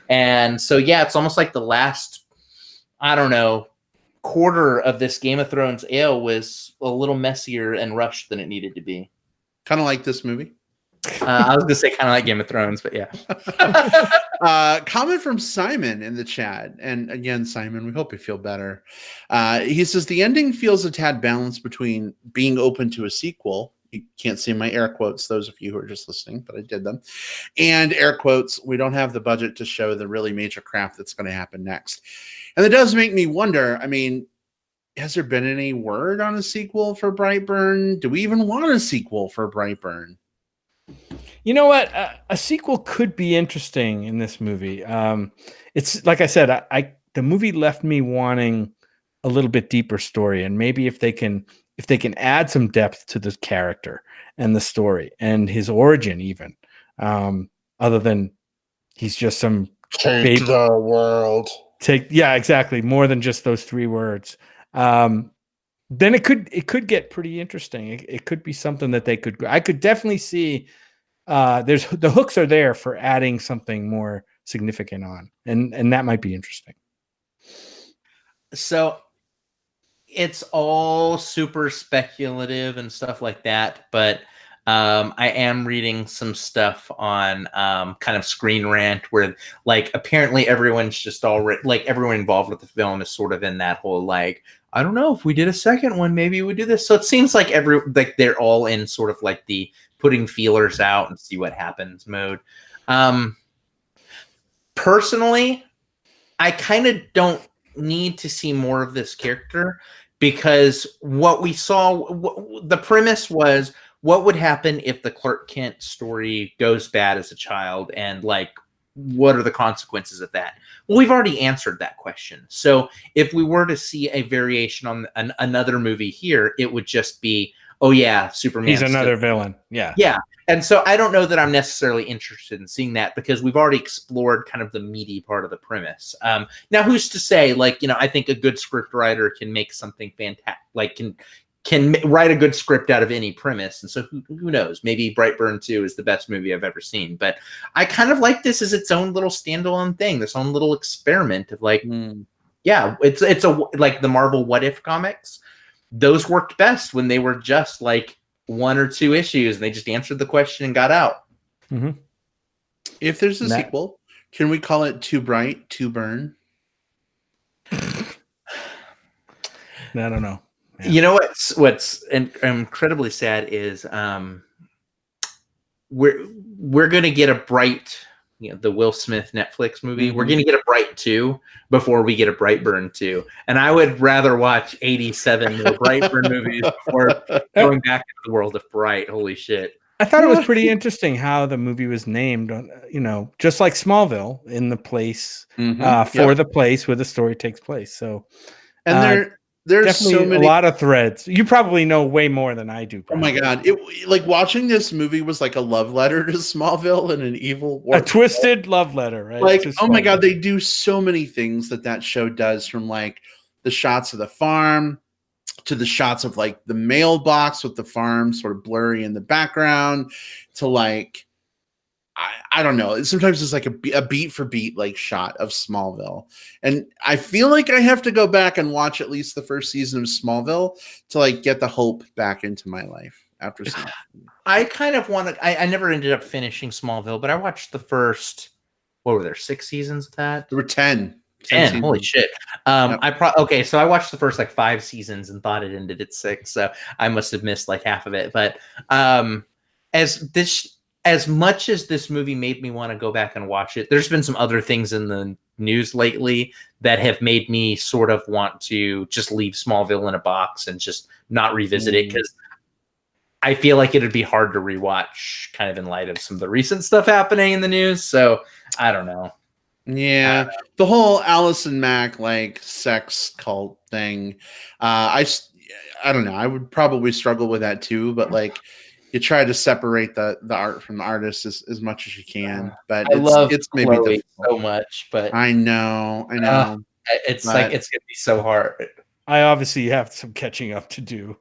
And so yeah, it's almost like the last, I don't know, quarter of this Game of Thrones ale was a little messier and rushed than it needed to be. Kind of like this movie. I was gonna say kind of like Game of Thrones, but yeah. Comment from Simon in the chat, and again, Simon, we hope you feel better. He says the ending feels a tad balanced between being open to a sequel. You can't see my air quotes, those of you who are just listening, but I did them. And air quotes, we don't have the budget to show the really major crap that's going to happen next. And it does make me wonder, I mean, has there been any word on a sequel for Brightburn? Do we even want a sequel for Brightburn? You know what? A sequel could be interesting in this movie. It's like I said, the movie left me wanting a little bit deeper story, and maybe if they can add some depth to the character and the story and his origin, even other than he's just some Take the world. Yeah, exactly. More than just those 3 words. Then it could get pretty interesting. It could be something that I could definitely see. There's the hooks are there for adding something more significant on, and that might be interesting. So it's all super speculative and stuff like that, but I am reading some stuff on kind of Screen Rant where like apparently everyone's just already like everyone involved with the film is sort of in that whole like, I don't know if we did a second one, maybe we do this. So it seems like they're all in sort of like the putting feelers out and see what happens mode. Personally, I kind of don't need to see more of this character because what we saw, the premise was what would happen if the Clark Kent story goes bad as a child and like what are the consequences of that? Well, we've already answered that question. So if we were to see a variation on another movie here, it would just be, oh yeah, Superman. He's another villain. Yeah. Yeah. And so I don't know that I'm necessarily interested in seeing that, because we've already explored kind of the meaty part of the premise. Now, who's to say, like, you know, I think a good script writer can make something fantastic, like can write a good script out of any premise. And so who knows? Maybe Brightburn 2 is the best movie I've ever seen. But I kind of like this as its own little standalone thing, this own little experiment of like, yeah, it's a like the Marvel What If comics. Those worked best when they were just like 1 or 2 issues and they just answered the question and got out. If there's a sequel, can we call it Too Bright, Too Burn? I don't know. Yeah. You know what's incredibly sad is we're gonna get a Bright, you know, the Will Smith Netflix movie. We're gonna get a Bright 2 before we get a Brightburn 2, and I would rather watch 87 more Brightburn movies before going back into the world of Bright. Holy shit! I thought it was pretty interesting how the movie was named, you know, just like Smallville, in the place for the place where the story takes place. So, and there's definitely so many, a lot of threads. You probably know way more than I do. Probably. Oh my god! It, like, watching this movie was like a love letter to Smallville and an evil, a twisted love letter, right? Like, oh my god, they do so many things that show does, from like the shots of the farm to the shots of like the mailbox with the farm sort of blurry in the background, to like, I don't know. Sometimes it's like a beat for beat like shot of Smallville, and I feel like I have to go back and watch at least the first season of Smallville to like get the hope back into my life after seeing it. I kind of want to. I never ended up finishing Smallville, but I watched the first. What were there, 6 seasons of that? There were 10. 10. Holy shit! Okay, so I watched the first like 5 seasons and thought it ended at 6, so I must have missed like half of it. But as much as this movie made me want to go back and watch it, there's been some other things in the news lately that have made me sort of want to just leave Smallville in a box and just not revisit it, because I feel like it would be hard to rewatch kind of in light of some of the recent stuff happening in the news. So I don't know. Yeah, the whole Allison Mack like sex cult thing. I don't know. I would probably struggle with that too, but like, you try to separate the art from the artist as much as you can. But it's maybe Chloe so much, but I know. It's like it's gonna be so hard. I obviously have some catching up to do.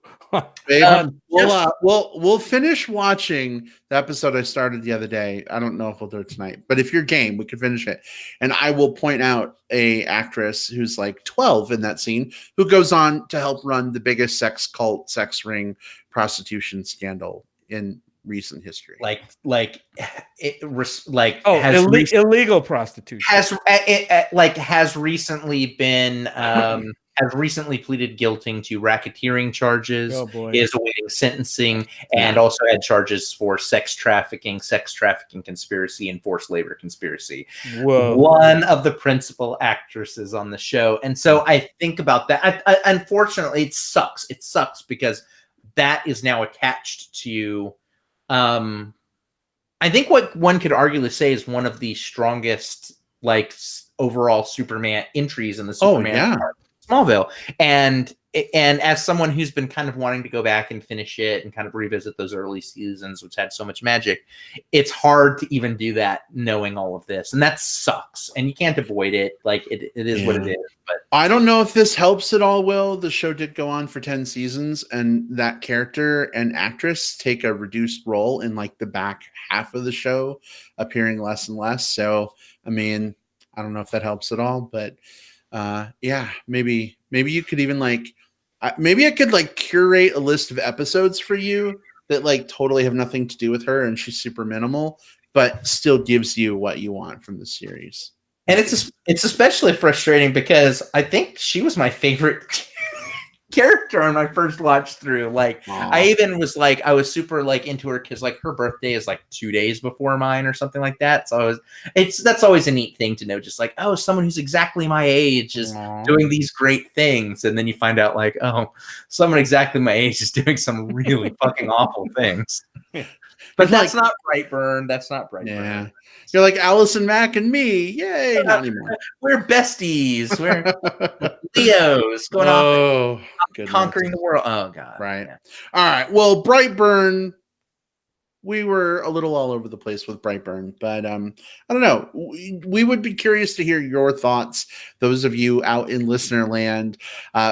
Babe, we'll finish watching the episode I started the other day. I don't know if we'll do it tonight, but if you're game, we could finish it. And I will point out a actress who's like 12 in that scene, who goes on to help run the biggest sex cult, sex ring, prostitution scandal in recent history. Illegal prostitution has recently been has recently pleaded guilty to racketeering charges, is awaiting sentencing, and also had charges for sex trafficking conspiracy, and forced labor conspiracy. Whoa. One of the principal actresses on the show. And so I think about that. Unfortunately, it sucks. It sucks because that is now attached to, I think what one could arguably say is one of the strongest, like, overall Superman entries in the Superman Smallville. And as someone who's been kind of wanting to go back and finish it and kind of revisit those early seasons, which had so much magic, it's hard to even do that knowing all of this. And that sucks. And you can't avoid it. Like, it is what it is. But I don't know if this helps at all, Will. The show did go on for 10 seasons, and that character and actress take a reduced role in like the back half of the show, appearing less and less. So, I mean, I don't know if that helps at all, but yeah, maybe you could even like, maybe I could like curate a list of episodes for you that like totally have nothing to do with her, and she's super minimal, but still gives you what you want from the series. And it's especially frustrating because I think she was my favorite character on my first watch through. Like, I even was like, I was super like into her because like her birthday is like 2 days before mine or something like that. So that's always a neat thing to know. Just like, oh, someone who's exactly my age is doing these great things, and then you find out like, oh, someone exactly my age is doing some really fucking awful things. But You're that's like- not Brightburn. That's not Brightburn. Yeah. You're like Allison Mack and me. Yay, not anymore. We're besties. We're Leos going off Oh, and goodness. conquering the world. Oh god. Right. Yeah. All right. Well, Brightburn, we were a little all over the place with Brightburn, but I don't know. We would be curious to hear your thoughts. Those of you out in listener land,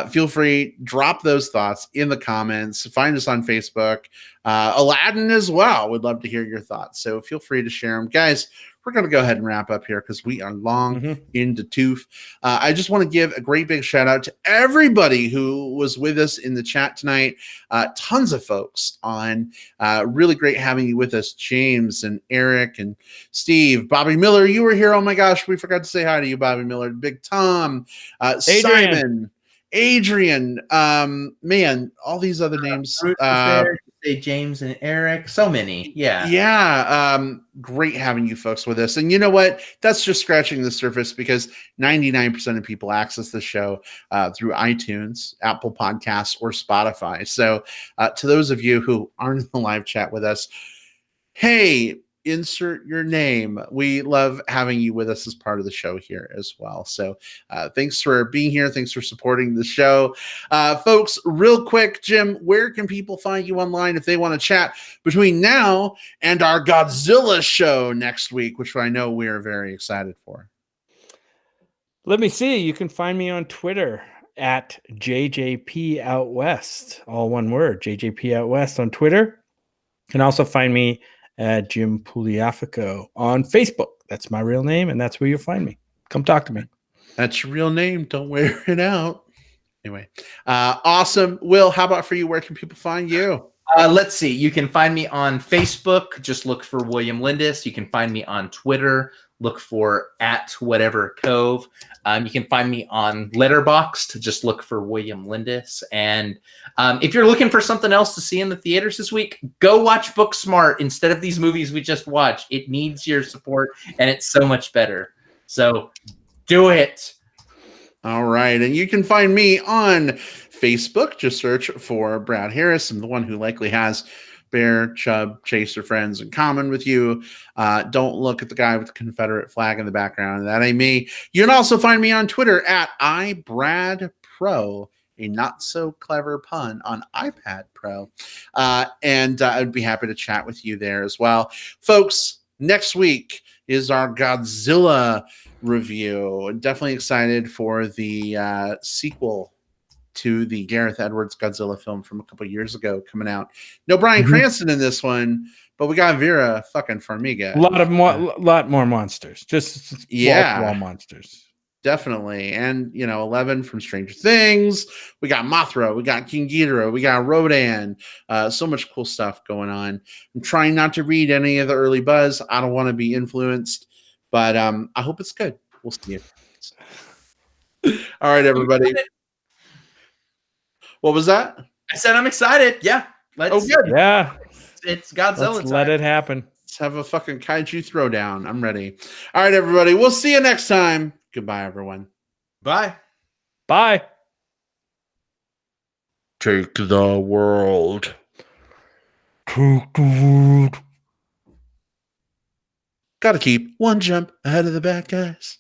feel free, drop those thoughts in the comments. Find us on Facebook, Aladdin as well. We'd love to hear your thoughts. So feel free to share them, guys. We're going to go ahead and wrap up here because we are long into tooth. I just want to give a great big shout out to everybody who was with us in the chat tonight. Tons of folks on. Really great having you with us, James and Eric and Steve. Bobby Miller, you were here. Oh my gosh, we forgot to say hi to you, Bobby Miller. Big Tom, Simon, Adrian, man, all these other names. Bruce was there. Say James and Eric. So many. Yeah. Yeah. Great having you folks with us. And you know what? That's just scratching the surface because 99% of people access the show through iTunes, Apple Podcasts, or Spotify. So to those of you who aren't in the live chat with us, hey, insert your name. We love having you with us as part of the show here as well. So thanks for being here. Thanks for supporting the show. Folks, real quick, Jim, where can people find you online if they want to chat between now and our Godzilla show next week, which I know we are very excited for? Let me see. You can find me on Twitter at JJP Out West. All one word, JJP Out West on Twitter. You can also find me at Jim Pugliafico on Facebook. That's my real name, and that's where you'll find me. Come talk to me. That's your real name. Don't wear it out. Anyway, awesome. Will, how about for you? Where can people find you? Let's see. You can find me on Facebook. Just look for William Lindis. You can find me on Twitter. Look for @whatever_cove. You can find me on Letterboxd. Just look for William Lindis. And if you're looking for something else to see in the theaters this week, go watch Booksmart instead of these movies we just watched. It needs your support, and it's so much better. So do it. All right. And you can find me on Facebook. Just search for Brad Harris. I'm the one who likely has Bear, Chubb, Chaser friends in common with you. Don't look at the guy with the Confederate flag in the background. That ain't me. You can also find me on Twitter at iBradPro, a not so clever pun on iPad Pro. And I'd be happy to chat with you there as well. Folks, next week is our Godzilla review. Definitely excited for the sequel to the Gareth Edwards Godzilla film from a couple years ago coming out. No Bryan Cranston in this one, but we got Vera fucking Farmiga. Lot more monsters. Just wall monsters. Definitely. And 11 from Stranger Things. We got Mothra, we got King Ghidorah, we got Rodan. So much cool stuff going on. I'm trying not to read any of the early buzz. I don't want to be influenced, but I hope it's good. We'll see it. All right, everybody. What was that? I said I'm excited. Yeah. Oh, good. Yeah. It's Godzilla. Let's let it happen. Let's have a fucking kaiju throwdown. I'm ready. All right, everybody. We'll see you next time. Goodbye, everyone. Bye. Bye. Take the world. Take the world. Gotta keep one jump ahead of the bad guys.